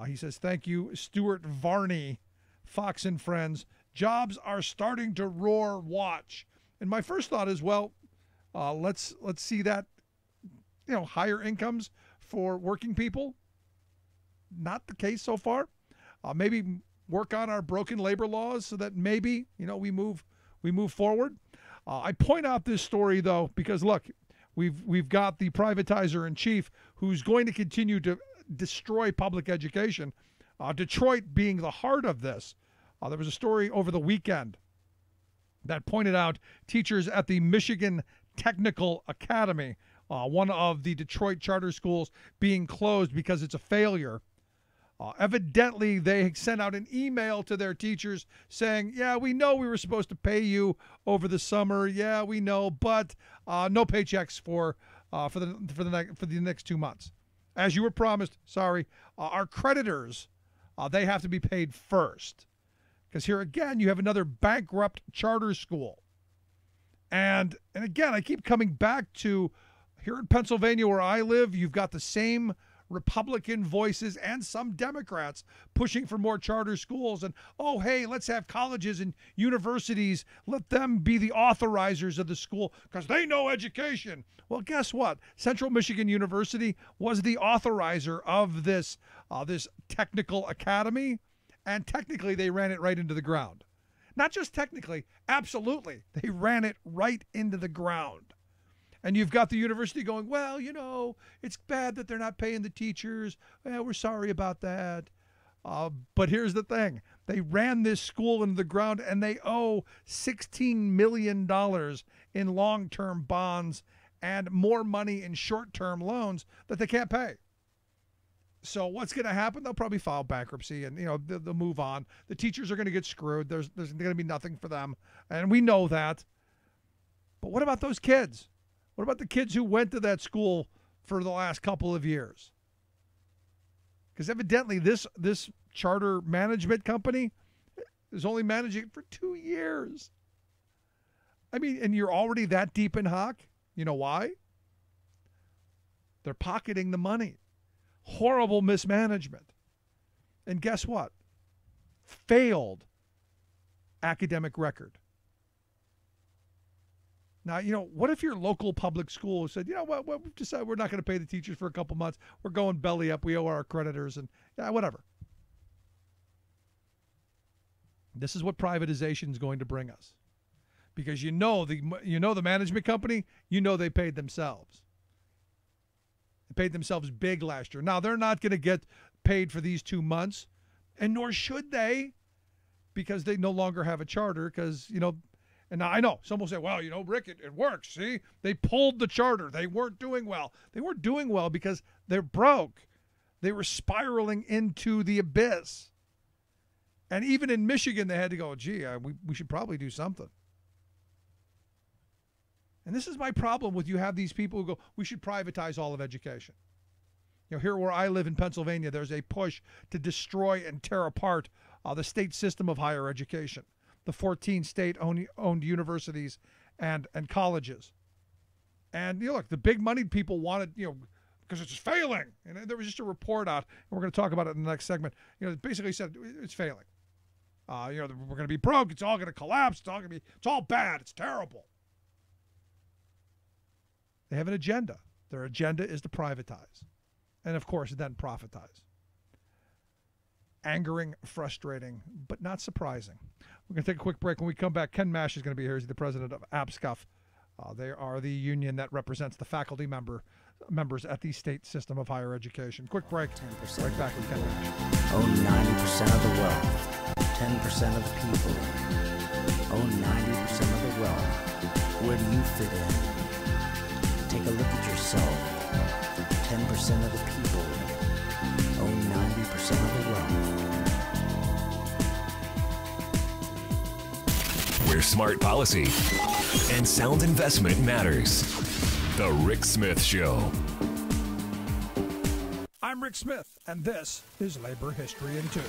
He says, thank you, Stuart Varney, Fox and Friends. Jobs are starting to roar. Watch. And my first thought is, well, let's see that, higher incomes for working people. Not the case so far. Maybe work on our broken labor laws so that maybe, we move forward. I point out this story though because look, we've got the privatizer in chief who's going to continue to destroy public education. Detroit being the heart of this. There was a story over the weekend that pointed out teachers at the Michigan Technical Academy, one of the Detroit charter schools, being closed because it's a failure. Evidently, they sent out an email to their teachers saying, yeah, we know we were supposed to pay you over the summer. Yeah, we know, but no paychecks for the next 2 months. As you were promised, sorry, our creditors, they have to be paid first. Because here again, you have another bankrupt charter school. And again, I keep coming back to here in Pennsylvania where I live, you've got the same Republican voices and some Democrats pushing for more charter schools. And, oh, hey, let's have colleges and universities. Let them be the authorizers of the school because they know education. Well, guess what? Central Michigan University was the authorizer of this technical academy. And technically, they ran it right into the ground. Not just technically, absolutely. They ran it right into the ground. And you've got the university going, well, it's bad that they're not paying the teachers. Well, we're sorry about that. But here's the thing. They ran this school into the ground, and they owe $16 million in long-term bonds and more money in short-term loans that they can't pay. So what's going to happen? They'll probably file bankruptcy and, they'll move on. The teachers are going to get screwed. There's going to be nothing for them. And we know that. But what about those kids? What about the kids who went to that school for the last couple of years? Because evidently this charter management company is only managing it for 2 years. I mean, and you're already that deep in hock. You know why? They're pocketing the money. Horrible mismanagement. And guess what? Failed academic record. Now, what if your local public school said, what, we've decided we're not going to pay the teachers for a couple months. We're going belly up. We owe our creditors and whatever. This is what privatization is going to bring us. Because the management company, they paid themselves. They paid themselves big last year. Now, they're not going to get paid for these 2 months, and nor should they, because they no longer have a charter because, and now I know some will say, well, Rick, it works. See, they pulled the charter. They weren't doing well. They weren't doing well because they're broke. They were spiraling into the abyss. And even in Michigan, they had to go, gee, we should probably do something. And this is my problem with you have these people who go, we should privatize all of education. Here where I live in Pennsylvania, there's a push to destroy and tear apart the state system of higher education, the 14 state-owned universities and colleges. And look, the big moneyed people wanted, because it's failing. And there was just a report out, and we're going to talk about it in the next segment. It basically said it's failing. We're going to be broke. It's all going to collapse. It's all bad. It's terrible. They have an agenda. Their agenda is to privatize. And of course, then profitize. Angering, frustrating, but not surprising. We're going to take a quick break. When we come back, Ken Mash is going to be here. He's the president of APSCUF. They are the union that represents the faculty members at the state system of higher education. Quick break. 10%. Right back with Ken Mash. Own 90% of the wealth. 10% of the people. Own 90% of the wealth. Where do you fit in? Take a look at yourself. 10% of the people own 90% of the wealth. Where smart policy and sound investment matters. The Rick Smith Show. I'm Rick Smith, and this is Labor History in 2.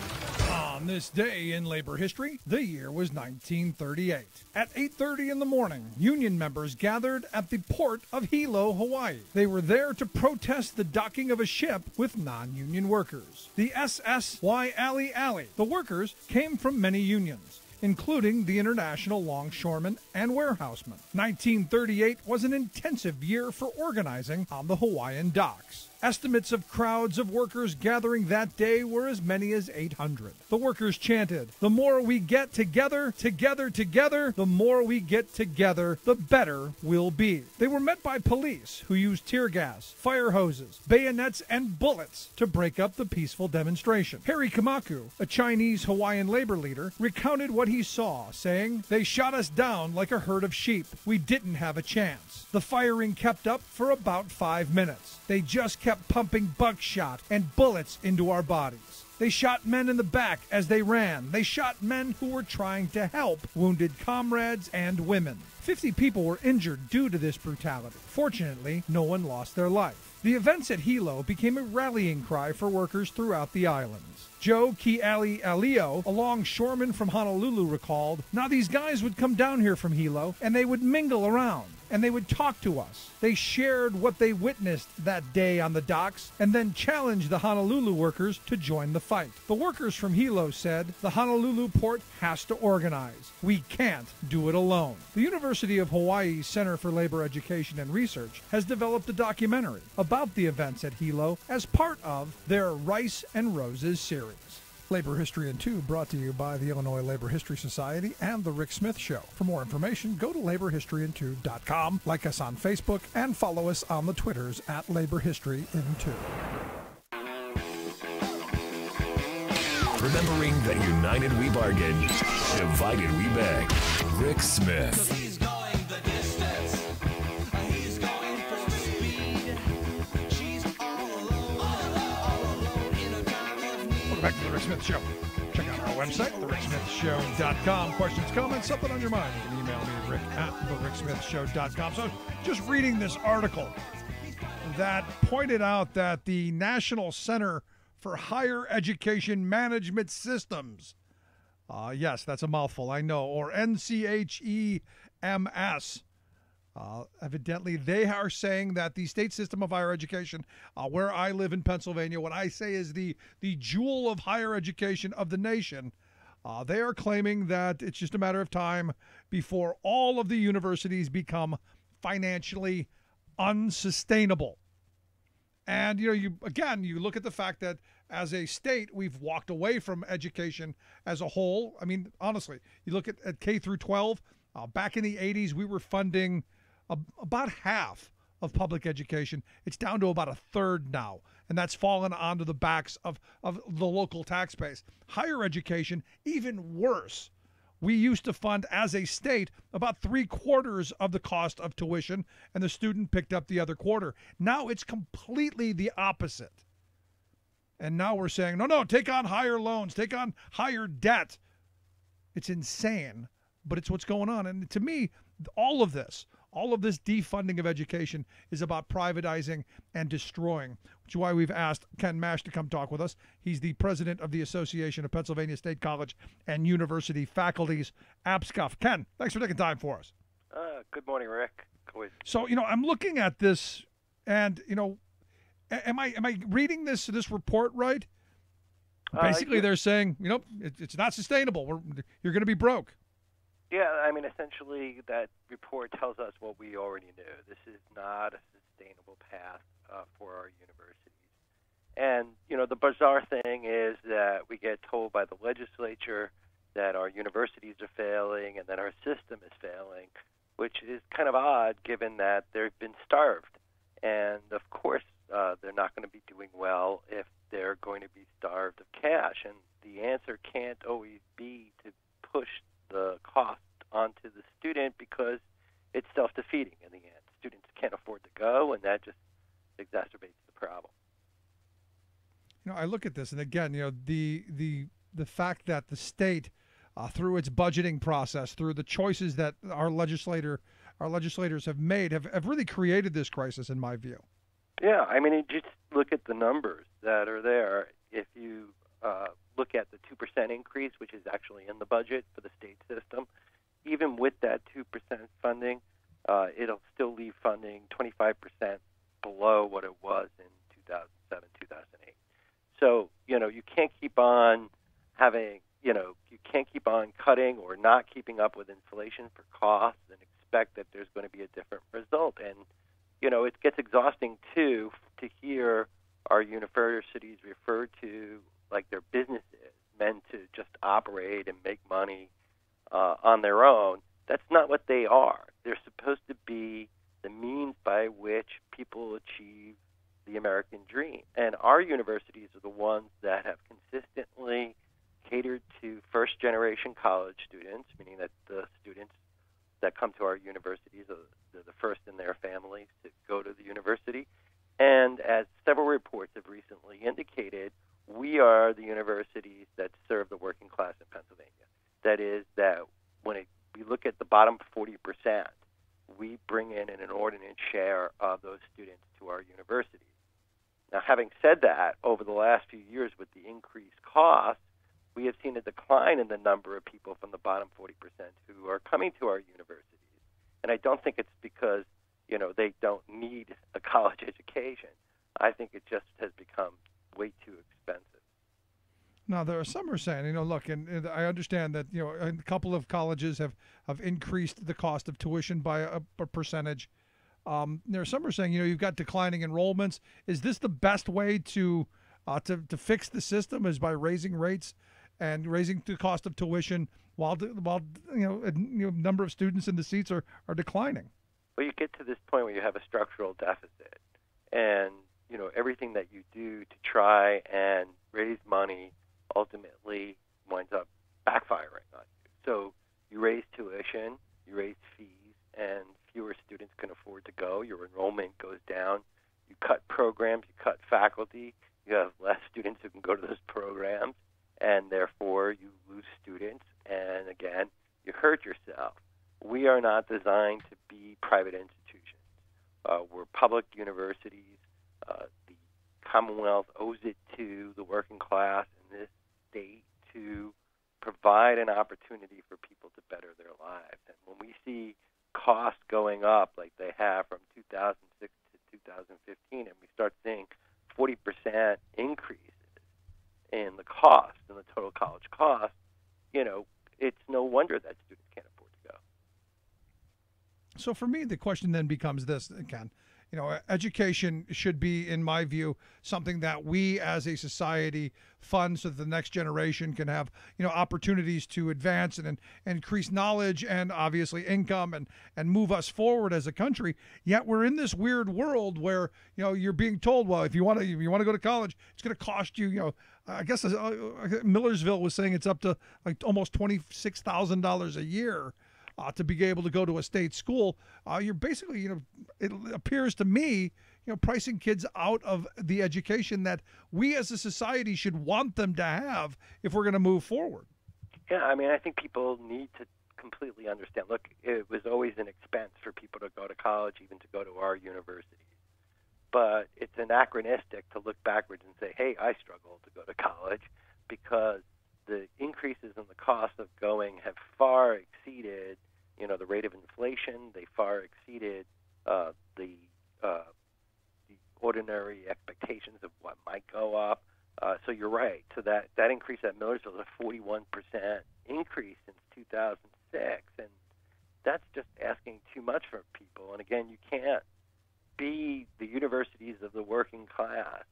On this day in labor history, the year was 1938. At 8:30 in the morning, union members gathered at the port of Hilo, Hawaii. They were there to protest the docking of a ship with non-union workers, the SS Waialae Alley. The workers came from many unions, including the International Longshoremen and Warehousemen. 1938 was an intensive year for organizing on the Hawaiian docks. Estimates of crowds of workers gathering that day were as many as 800. The workers chanted, "The more we get together, together, together, the more we get together, the better we'll be." They were met by police who used tear gas, fire hoses, bayonets, and bullets to break up the peaceful demonstration. Harry Kamaku, a Chinese Hawaiian labor leader, recounted what he saw, saying, "They shot us down like a herd of sheep. We didn't have a chance. The firing kept up for about 5 minutes. They just kept pumping buckshot and bullets into our bodies. They shot men in the back as they ran. They shot men who were trying to help wounded comrades and women. 50 people were injured due to this brutality. Fortunately, no one lost their life." The events at Hilo became a rallying cry for workers throughout the islands. Joe Kiali Alio, a longshoreman from Honolulu, recalled, "Now these guys would come down here from Hilo, and they would mingle around, and they would talk to us. They shared what they witnessed that day on the docks, and then challenged the Honolulu workers to join the fight." The workers from Hilo said, "The Honolulu port has to organize. We can't do it alone." The University of Hawaii's Center for Labor Education and Research has developed a documentary about the events at Hilo as part of their Rice and Roses series. Labor History in 2 brought to you by the Illinois Labor History Society and The Rick Smith Show. For more information, go to laborhistoryin2.com, like us on Facebook, and follow us on the Twitters at Labor History in 2. Remembering that united we bargain, divided we beg. Rick Smith. Back to the Rick Smith Show. Check out our website, thericksmithshow.com. Questions, comments, something on your mind. You can email me at rick@thericksmithshow.com. So just reading this article that pointed out that the National Center for Higher Education Management Systems, yes, that's a mouthful, I know, or NCHEMS, evidently, they are saying that the state system of higher education, where I live in Pennsylvania, what I say is the jewel of higher education of the nation, they are claiming that it's just a matter of time before all of the universities become financially unsustainable. And, you look at the fact that as a state, we've walked away from education as a whole. I mean, honestly, you look at K through 12, back in the 80s, we were funding about half of public education. It's down to about a third now, and that's fallen onto the backs of the local tax base. Higher education, even worse. We used to fund, as a state, about 3/4 of the cost of tuition, and the student picked up the other quarter. Now it's completely the opposite. And now we're saying, no, take on higher loans, take on higher debt. It's insane, but it's what's going on. And to me, all of this All of this defunding of education is about privatizing and destroying, which is why we've asked Ken Mash to come talk with us. He's the president of the Association of Pennsylvania State College and University Faculties, APSCUF. Ken, thanks for taking time for us. Good morning, Rick. So, I'm looking at this, and, am I reading this report right? Basically, they're saying, it's not sustainable. You're going to be broke. Yeah, I mean, essentially, that report tells us what we already knew. This is not a sustainable path for our universities. And, the bizarre thing is that we get told by the legislature that our universities are failing and that our system is failing, which is kind of odd given that they've been starved. And, of course, they're not going to be doing well if they're going to be starved of cash. And the answer can't always be to push the cost onto the student because it's self-defeating in the end. Students can't afford to go, and that just exacerbates the problem. I look at this, and again, the fact that the state, through its budgeting process, through the choices that our legislators have made, have really created this crisis, in my view. Yeah, I mean, just look at the numbers that are there. If you look at the 2% increase, which is actually in the budget for the state system, even with that 2% funding, it'll still leave funding 25% below what it was in 2007, 2008. So, you can't keep on having, you can't keep on cutting or not keeping up with inflation for costs and expect that there's going to be a different result. And, it gets exhausting, too, to hear our universities referred to like their businesses meant to just operate and make money on their own. That's not what they are. They're supposed to be the means by which people achieve the American dream. And our universities are the ones that have consistently catered to first-generation college students, meaning that the students that come to our universities are the first in their families to go to the university. And as several reports have recently indicated, we are the universities that serve the working class in Pennsylvania. That is, that when we look at the bottom 40%, we bring in an inordinate share of those students to our universities. Now, having said that, over the last few years with the increased costs, we have seen a decline in the number of people from the bottom 40% who are coming to our universities. And I don't think it's because, they don't need a college education. I think it just has become way too expensive. Now, there are some who are saying, look, and I understand that, a couple of colleges have increased the cost of tuition by a percentage. There are some who are saying, you've got declining enrollments. Is this the best way to fix the system, is by raising rates and raising the cost of tuition while number of students in the seats are declining? Well, you get to this point where you have a structural deficit, and everything that you do to try and raise money ultimately winds up backfiring on you. So you raise tuition, you raise fees, and fewer students can afford to go. Your enrollment goes down. You cut programs, you cut faculty. You have less students who can go to those programs, and therefore you lose students. And again, you hurt yourself. We are not designed to be private institutions. We're public universities. The Commonwealth owes it to the working class in this state to provide an opportunity for people to better their lives. And when we see costs going up like they have from 2006 to 2015, and we start seeing 40% increases in the cost, in the total college cost, it's no wonder that students can't afford to go. So for me, the question then becomes this, Ken. Education should be, in my view, something that we as a society fund so that the next generation can have, opportunities to advance and increase knowledge and obviously income and move us forward as a country. Yet we're in this weird world where, you're being told, well, if you want to go to college, it's going to cost you, I guess Millersville was saying it's up to like almost $26,000 a year. To be able to go to a state school, you're basically, it appears to me, pricing kids out of the education that we as a society should want them to have if we're going to move forward. Yeah, I mean, I think people need to completely understand. Look, it was always an expense for people to go to college, even to go to our universities. But it's anachronistic to look backwards and say, hey, I struggled to go to college, because the increases in the cost of going have far exceeded, the rate of inflation. They far exceeded the ordinary expectations of what might go up. So you're right. So that increase at Millersville is a 41% increase since 2006, and that's just asking too much from people. And again, you can't be the universities of the working class,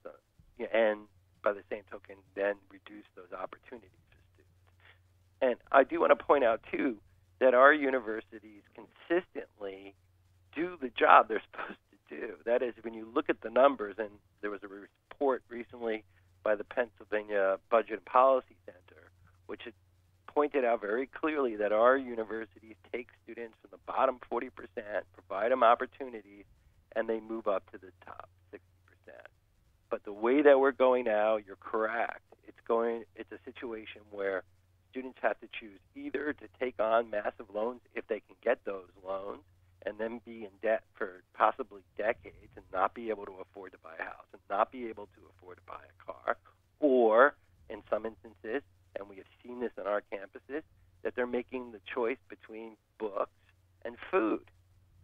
and by the same token, then reduce those opportunities for students. And I do want to point out, too, that our universities consistently do the job they're supposed to do. That is, when you look at the numbers, and there was a report recently by the Pennsylvania Budget and Policy Center, which had pointed out very clearly that our universities take students from the bottom 40%, provide them opportunities, and they move up to the top 60%. But the way that we're going now, you're correct. It's a situation where students have to choose either to take on massive loans if they can get those loans, and then be in debt for possibly decades and not be able to afford to buy a house and not be able to afford to buy a car, or in some instances, and we have seen this on our campuses, that they're making the choice between books and food.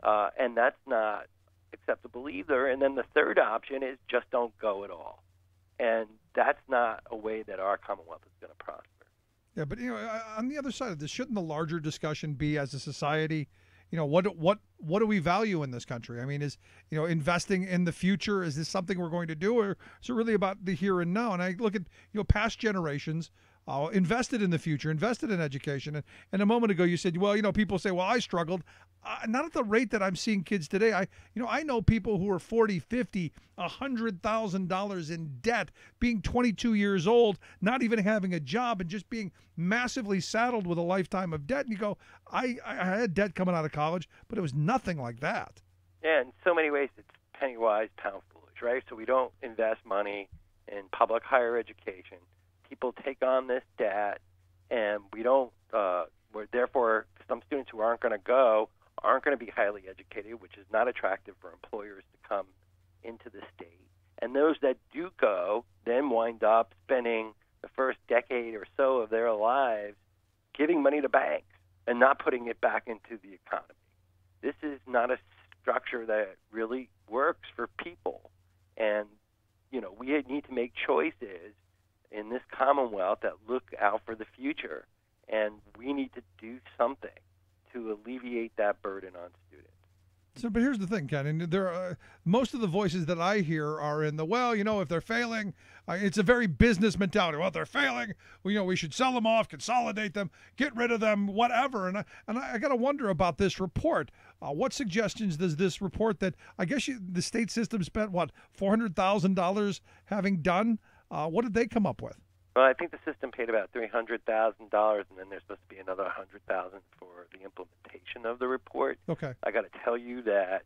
And that's not acceptable either. And then the third option is just don't go at all. And that's not a way that our Commonwealth is going to prosper. Yeah, but on the other side of this, shouldn't the larger discussion be, as a society, what do we value in this country? I mean, is investing in the future, is this something we're going to do, or is it really about the here and now? And I look at past generations invested in the future, invested in education. And a moment ago you said, well, people say, well, I struggled. Not at the rate that I'm seeing kids today. I know people who are 40, 50, $100,000 in debt, being 22 years old, not even having a job, and just being massively saddled with a lifetime of debt. And you go, I had debt coming out of college, but it was nothing like that. Yeah, in so many ways, it's penny wise, pound foolish, right? So we don't invest money in public higher education. People take on this debt, and we don't. Therefore, some students who aren't going to be highly educated, which is not attractive for employers to come into the state. And those that do go then wind up spending the first decade or so of their lives giving money to banks and not putting it back into the economy. This is not a structure that really works for people. And, we need to make choices in this Commonwealth that look out for the future. And we need to do something to alleviate that burden on students. So, but here's the thing, Ken, and there are, most of the voices that I hear are in the, if they're failing, it's a very business mentality. Well, if they're failing, we should sell them off, consolidate them, get rid of them, whatever. And I got to wonder about this report. What suggestions does this report that, I guess the state system spent, $400,000 having done? What did they come up with? Well, I think the system paid about $300,000, and then there's supposed to be another $100,000 for the implementation of the report. Okay. I got to tell you that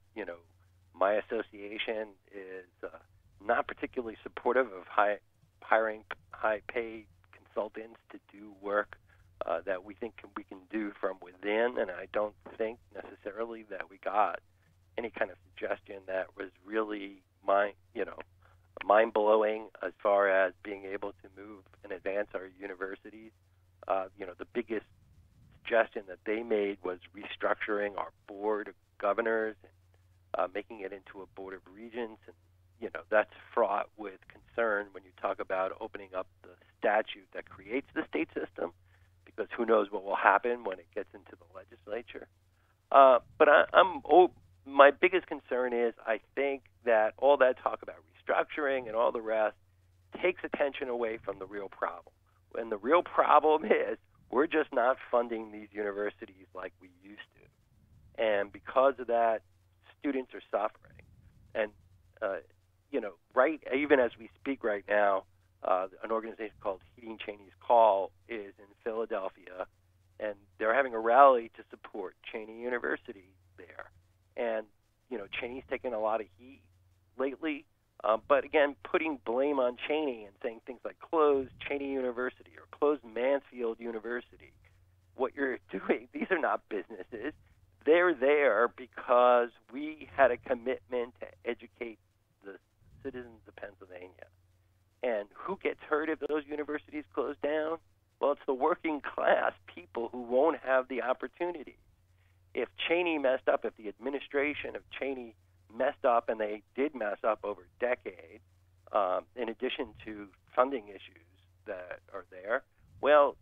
my association is not particularly supportive of hiring high-paid consultants to do work that we think we can do from within, and I don't think necessarily that we got any kind of suggestion that was really mind-blowing as far as being able to move and advance our universities. The biggest suggestion that they made was restructuring our board of governors and making it into a board of regents. And, that's fraught with concern when you talk about opening up the statute that creates the state system, because who knows what will happen when it gets into the legislature. But my biggest concern is I think that all that talk about restructuring and all the rest takes attention away from the real problem. And the real problem is we're just not funding these universities like we used to. And because of that, students are suffering. And, even as we speak right now, an organization called Heeding Cheney's Call is in Philadelphia, and they're having a rally to support Cheney University there. And, Cheney's taken a lot of heat lately. But again, putting blame on Cheney and saying things like close Cheney University or close Mansfield University, what you're doing, these These are not businesses. They're there because we had a commitment to educate the citizens of Pennsylvania. And who gets hurt if those universities close down? Well, it's the working class people who won't have the opportunity. If Cheney messed up, if the administration of Cheney messed up, and they did mess up over decades, in addition to funding issues that are there, well,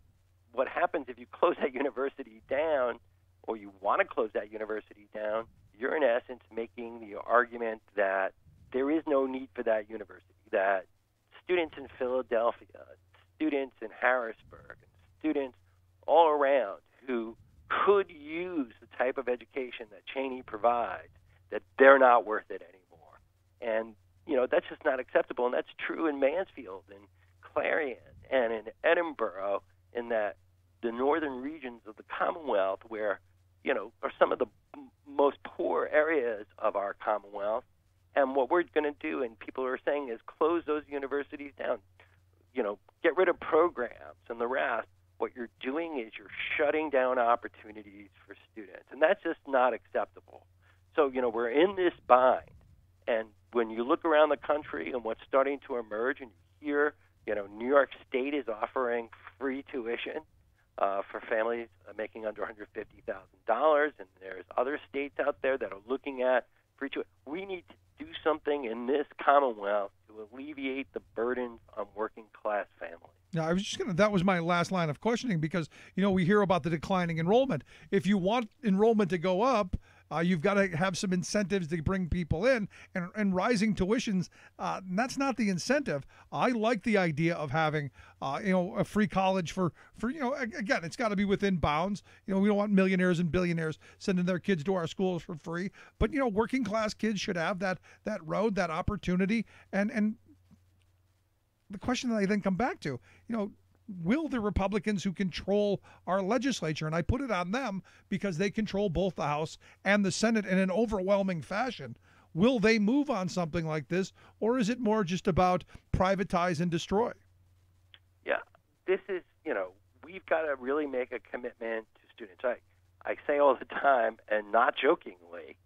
what happens if you close that university down, or you want to close that university down, you're in essence making the argument that there is no need for that university, that students in Philadelphia, students in Harrisburg, and students all around who could use the type of education that Cheney provides, that they're not worth it anymore. And, that's just not acceptable. And that's true in Mansfield and Clarion and in Edinburgh, in that the northern regions of the Commonwealth where, are some of the most poor areas of our Commonwealth. And what we're going to do, and people are saying, is close those universities down, get rid of programs and the rest. What you're doing is you're shutting down opportunities for students, and that's just not acceptable. So, we're in this bind, and when you look around the country and what's starting to emerge, and you hear, New York State is offering free tuition for families making under $150,000, and there's other states out there that are looking at free tuition. We need to do something in this Commonwealth to alleviate the burdens on working class families. Yeah, I was just that was my last line of questioning, because, we hear about the declining enrollment. If you want enrollment to go up, you've got to have some incentives to bring people in, and rising tuitions, that's not the incentive. I like the idea of having, a free college for again, it's got to be within bounds. We don't want millionaires and billionaires sending their kids to our schools for free, but, working class kids should have that road, that opportunity. And the question that I then come back to, will the Republicans who control our legislature, and I put it on them because they control both the House and the Senate in an overwhelming fashion, will they move on something like this, or is it more just about privatize and destroy? Yeah, this is, we've got to really make a commitment to students. I say all the time, and not jokingly,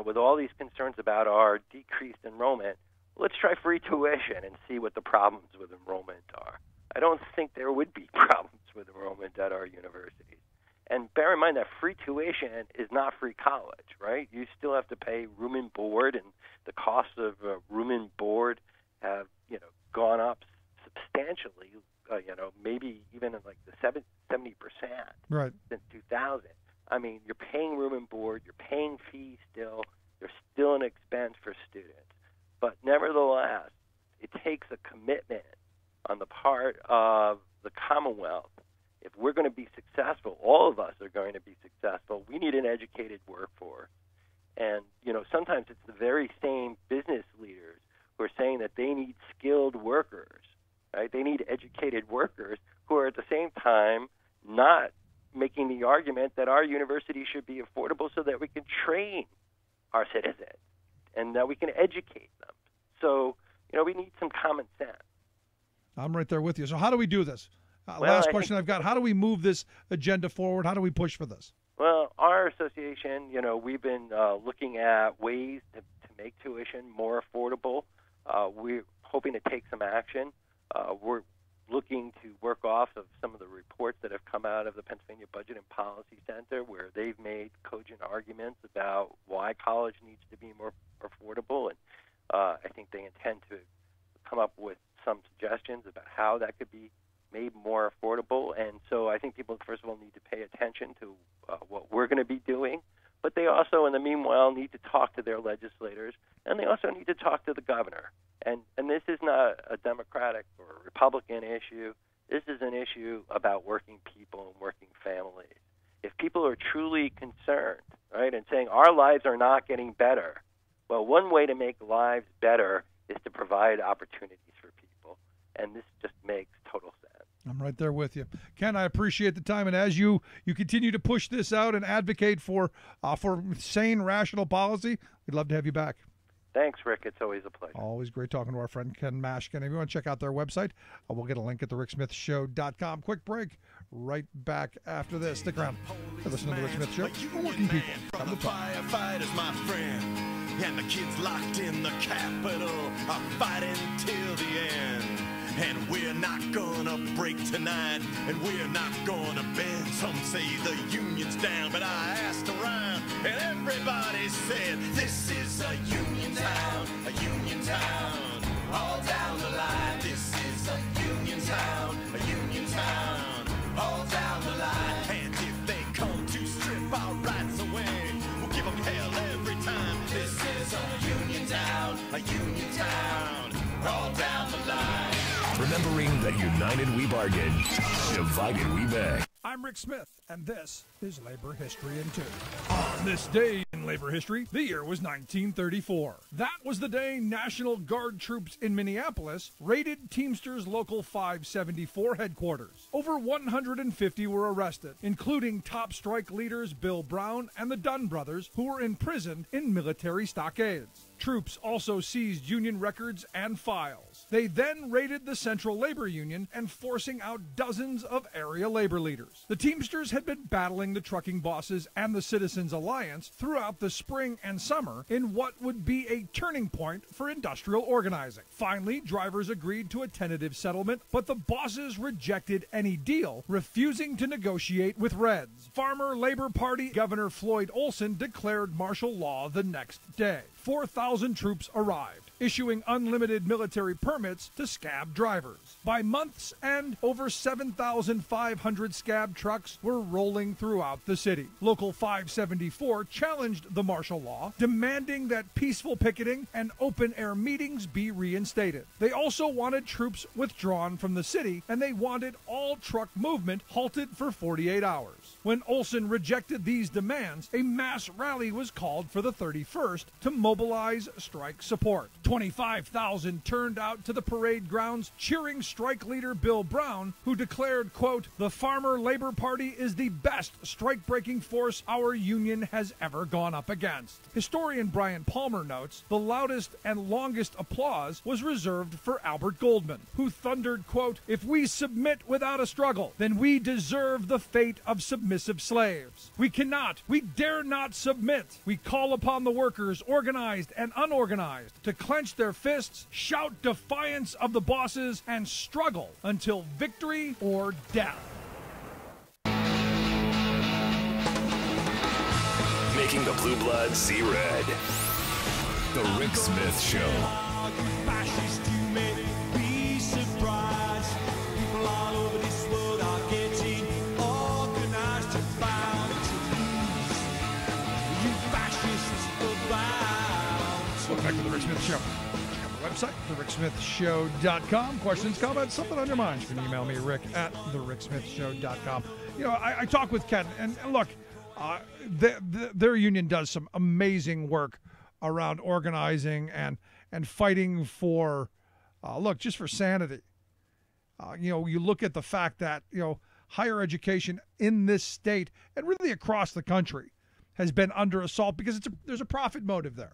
with all these concerns about our decreased enrollment, let's try free tuition and see what the problems with enrollment are. I don't think there would be problems with enrollment at our universities. And bear in mind that free tuition is not free college, right? You still have to pay room and board, and the costs of room and board have, gone up substantially, maybe even in like the 70% right since 2000. I mean, you're paying room and board, you're paying fees still, there's still an expense for students. But nevertheless, it takes a commitment on the part of the Commonwealth. If we're going to be successful, all of us are going to be successful, we need an educated workforce. And, sometimes it's the very same business leaders who are saying that they need skilled workers, right? They need educated workers who are at the same time not making the argument that our university should be affordable so that we can train our citizens and that we can educate them. So, we need some common sense. I'm right there with you. So how do we do this? Well, Last question I've got. How do we move this agenda forward? How do we push for this? Well, our association, we've been looking at ways to make tuition more affordable. We're hoping to take some action. We're looking to work off of some of the reports that have come out of the Pennsylvania Budget and Policy Center, where they've made cogent arguments about why college needs to be more affordable. And I think they intend to come up with some suggestions about how that could be made more affordable. And so I think people, first of all, need to pay attention to what we're going to be doing. But they also, in the meanwhile, need to talk to their legislators, and they also need to talk to the governor. And this is not a Democratic or a Republican issue. This is an issue about working people and working families. If people are truly concerned, right, and saying our lives are not getting better, well, one way to make lives better is to provide opportunities for people, and this just makes total sense. I'm right there with you. Ken, I appreciate the time, and as you continue to push this out and advocate for sane, rational policy, we'd love to have you back. Thanks, Rick. It's always a pleasure. Always great talking to our friend Ken Mashkin. If you want to check out their website, we'll get a link at thericksmithshow.com. Quick break. Right back after this. Stick around. Listen to The Rick Smith Show for working people. Time to talk. Firefighters, my friend, and the kids locked in the Capitol are fighting till the end. And we're not gonna break tonight, and we're not gonna bend. Some say the union's down, but I asked around, and everybody said, this is a union town, all down the line. This is a union town, all down the line. And if they come to strip our rights away, we'll give them hell every time. This is a union town, all down the line. Remembering that united we bargain, divided we beg. I'm Rick Smith, and this is Labor History in 2. On this day in labor history, the year was 1934. That was the day National Guard troops in Minneapolis raided Teamsters Local 574 headquarters. Over 150 were arrested, including top strike leaders Bill Brown and the Dunn brothers, who were imprisoned in military stockades. Troops also seized union records and files. They then raided the Central Labor Union and forcing out dozens of area labor leaders. The Teamsters had been battling the trucking bosses and the Citizens Alliance throughout the spring and summer in what would be a turning point for industrial organizing. Finally, drivers agreed to a tentative settlement, but the bosses rejected any deal, refusing to negotiate with Reds. Farmer Labor Party Governor Floyd Olson declared martial law the next day. 4,000 troops arrived, issuing unlimited military permits to scab drivers. By month's end, over 7,500 scab trucks were rolling throughout the city. Local 574 challenged the martial law, demanding that peaceful picketing and open-air meetings be reinstated. They also wanted troops withdrawn from the city, and they wanted all truck movement halted for 48 hours. When Olson rejected these demands, a mass rally was called for the 31st to mobilize strike support. 25,000 turned out to the parade grounds cheering strike leader Bill Brown, who declared, quote, "The Farmer Labor Party is the best strike-breaking force our union has ever gone up against." Historian Brian Palmer notes, the loudest and longest applause was reserved for Albert Goldman, who thundered, quote, "If we submit without a struggle, then we deserve the fate of submissive slaves. We cannot, we dare not submit. We call upon the workers, organized and unorganized, to clench their fists, shout defiance of the bosses, and struggle until victory or death." Making the blue blood see red. The Rick Smith Show. Welcome back to The Rick Smith Show. Check out the website, thericksmithshow.com. Questions, comments, something on your mind, you can email me, Rick, at thericksmithshow.com. You know, I talk with Ken, and look, their union does some amazing work around organizing and fighting for, just for sanity. You look at the fact that, higher education in this state and really across the country has been under assault because there's a profit motive there.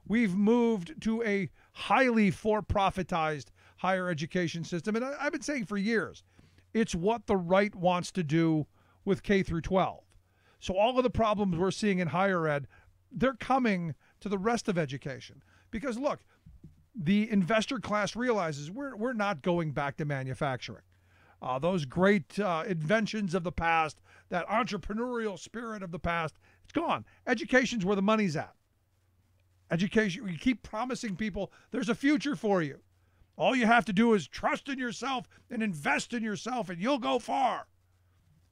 We've moved to a highly for-profitized higher education system, and I've been saying for years, it's what the right wants to do with K through 12. So all of the problems we're seeing in higher ed, they're coming to the rest of education. Because look, the investor class realizes we're not going back to manufacturing. Those great inventions of the past, that entrepreneurial spirit of the past, it's gone. Education's where the money's at. Education, we keep promising people there's a future for you. All you have to do is trust in yourself and invest in yourself, and you'll go far.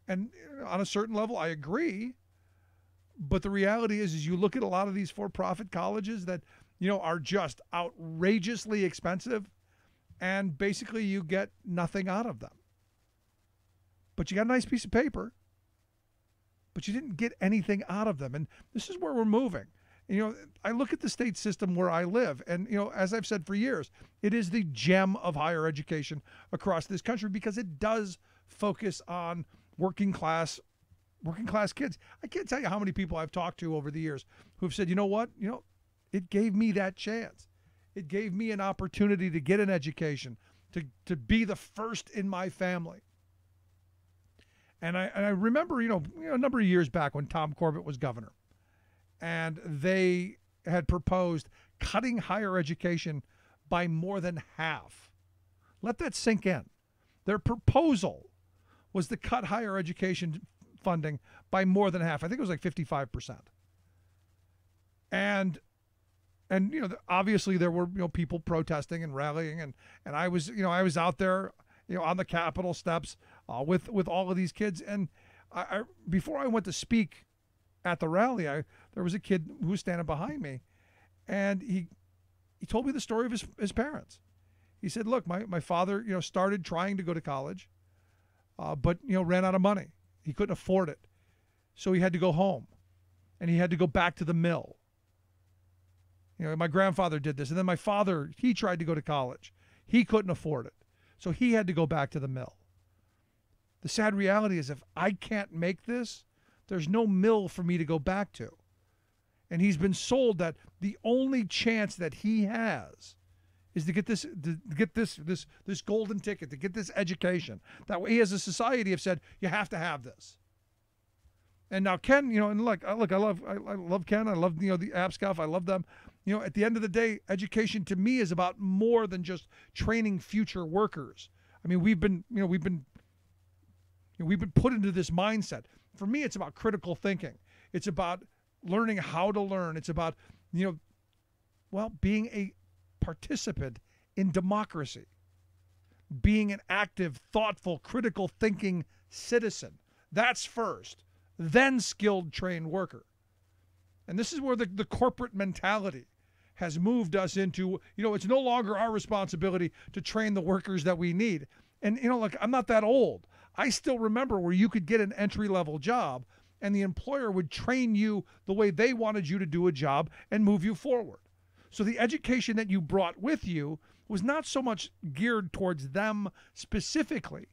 And on a certain level, I agree. But the reality is you look at a lot of these for-profit colleges that, are just outrageously expensive, and basically you get nothing out of them. But you got a nice piece of paper, but you didn't get anything out of them. And this is where we're moving. I look at the state system where I live, and, as I've said for years, it is the gem of higher education across this country because it does focus on working class kids. I can't tell you how many people I've talked to over the years who've said, you know what, It gave me that chance. It gave me an opportunity to get an education, to be the first in my family. And I remember, a number of years back when Tom Corbett was governor, and they had proposed cutting higher education by more than half. Let that sink in. Their proposal was to cut higher education funding by more than half. I think it was like 55%. And obviously there were people protesting and rallying, and I was out there on the Capitol steps with all of these kids. And I before I went to speak at the rally, there was a kid who was standing behind me, and he told me the story of his parents. He said, look, my father started trying to go to college, but ran out of money. He couldn't afford it, so he had to go home, and he had to go back to the mill. My grandfather did this, and then my father, he tried to go to college. He couldn't afford it, so he had to go back to the mill. The sad reality is, if I can't make this, there's no mill for me to go back to. And he's been sold that the only chance that he has is to get this golden ticket, to get this education. That we as a society have said, you have to have this. And now Ken, and look, I love Ken. I love the App Scout. I love them. At the end of the day, education to me is about more than just training future workers. I mean, we've been put into this mindset. For me, it's about critical thinking. It's about learning how to learn. It's about being a participant in democracy, being an active, thoughtful, critical thinking citizen. That's first, then skilled, trained worker. And this is where the corporate mentality has moved us into, it's no longer our responsibility to train the workers that we need. And, look, I'm not that old. I still remember where you could get an entry-level job and the employer would train you the way they wanted you to do a job and move you forward. So the education that you brought with you was not so much geared towards them specifically.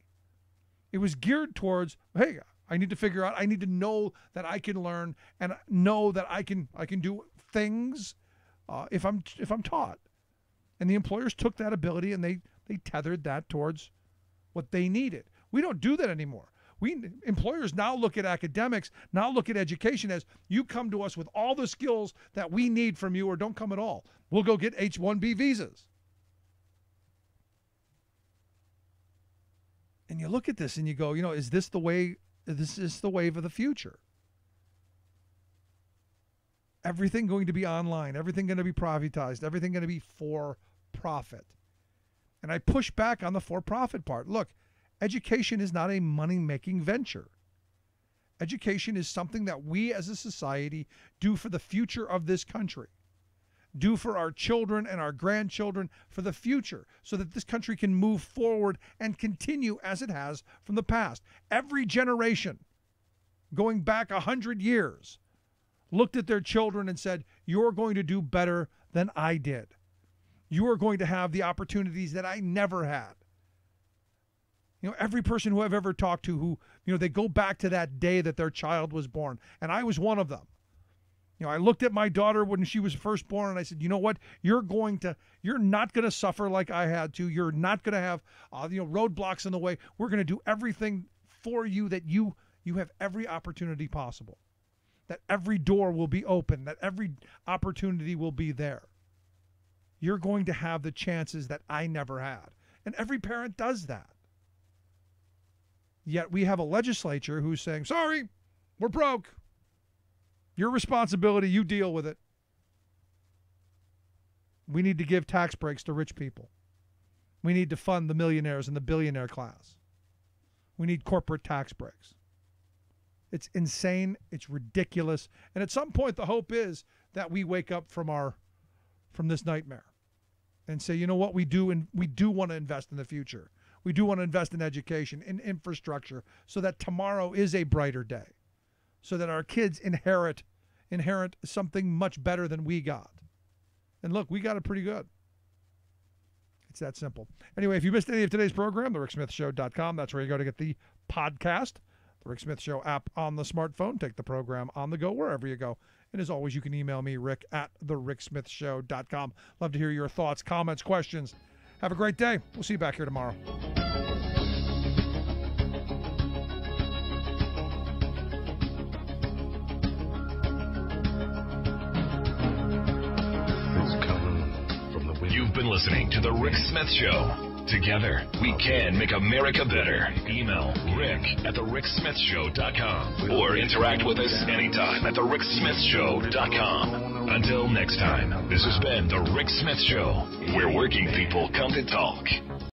It was geared towards, hey, I need to figure out, I need to know that I can learn and know that I can do things if I'm taught. And the employers took that ability and they tethered that towards what they needed. We don't do that anymore. Employers now look at academics, now look at education as, you come to us with all the skills that we need from you, or don't come at all. We'll go get H-1B visas. And you look at this and you go, is this the wave of the future? Everything going to be online, everything going to be privatized, everything going to be for profit. And I push back on the for-profit part. Look, education is not a money-making venture. Education is something that we as a society do for the future of this country, do for our children and our grandchildren, for the future, so that this country can move forward and continue as it has from the past. Every generation, going back 100 years, looked at their children and said, you're going to do better than I did. You are going to have the opportunities that I never had. Every person who I've ever talked to who, they go back to that day that their child was born. And I was one of them. I looked at my daughter when she was first born and I said, you know what? You're not going to suffer like I had to. You're not going to have, roadblocks in the way. We're going to do everything for you that you have every opportunity possible. That every door will be open, that every opportunity will be there. You're going to have the chances that I never had. And every parent does that. Yet we have a legislature who's saying, sorry, we're broke. Your responsibility, you deal with it. We need to give tax breaks to rich people. We need to fund the millionaires and the billionaire class. We need corporate tax breaks. It's insane. It's ridiculous. And at some point, the hope is that we wake up from this nightmare and say, you know what, we do want to invest in the future. We do want to invest in education, in infrastructure, so that tomorrow is a brighter day, so that our kids inherit something much better than we got. And look, we got it pretty good. It's that simple. Anyway, if you missed any of today's program, thericksmithshow.com. That's where you go to get the podcast. The Rick Smith Show app on the smartphone. Take the program on the go wherever you go. And as always, you can email me, Rick, at thericksmithshow.com. Love to hear your thoughts, comments, questions. Have a great day. We'll see you back here tomorrow. You've been listening to The Rick Smith Show. Together, we can make America better. Email rick@thericksmithshow.com or interact with us anytime at thericksmithshow.com. Until next time, this has been The Rick Smith Show, where working people come to talk.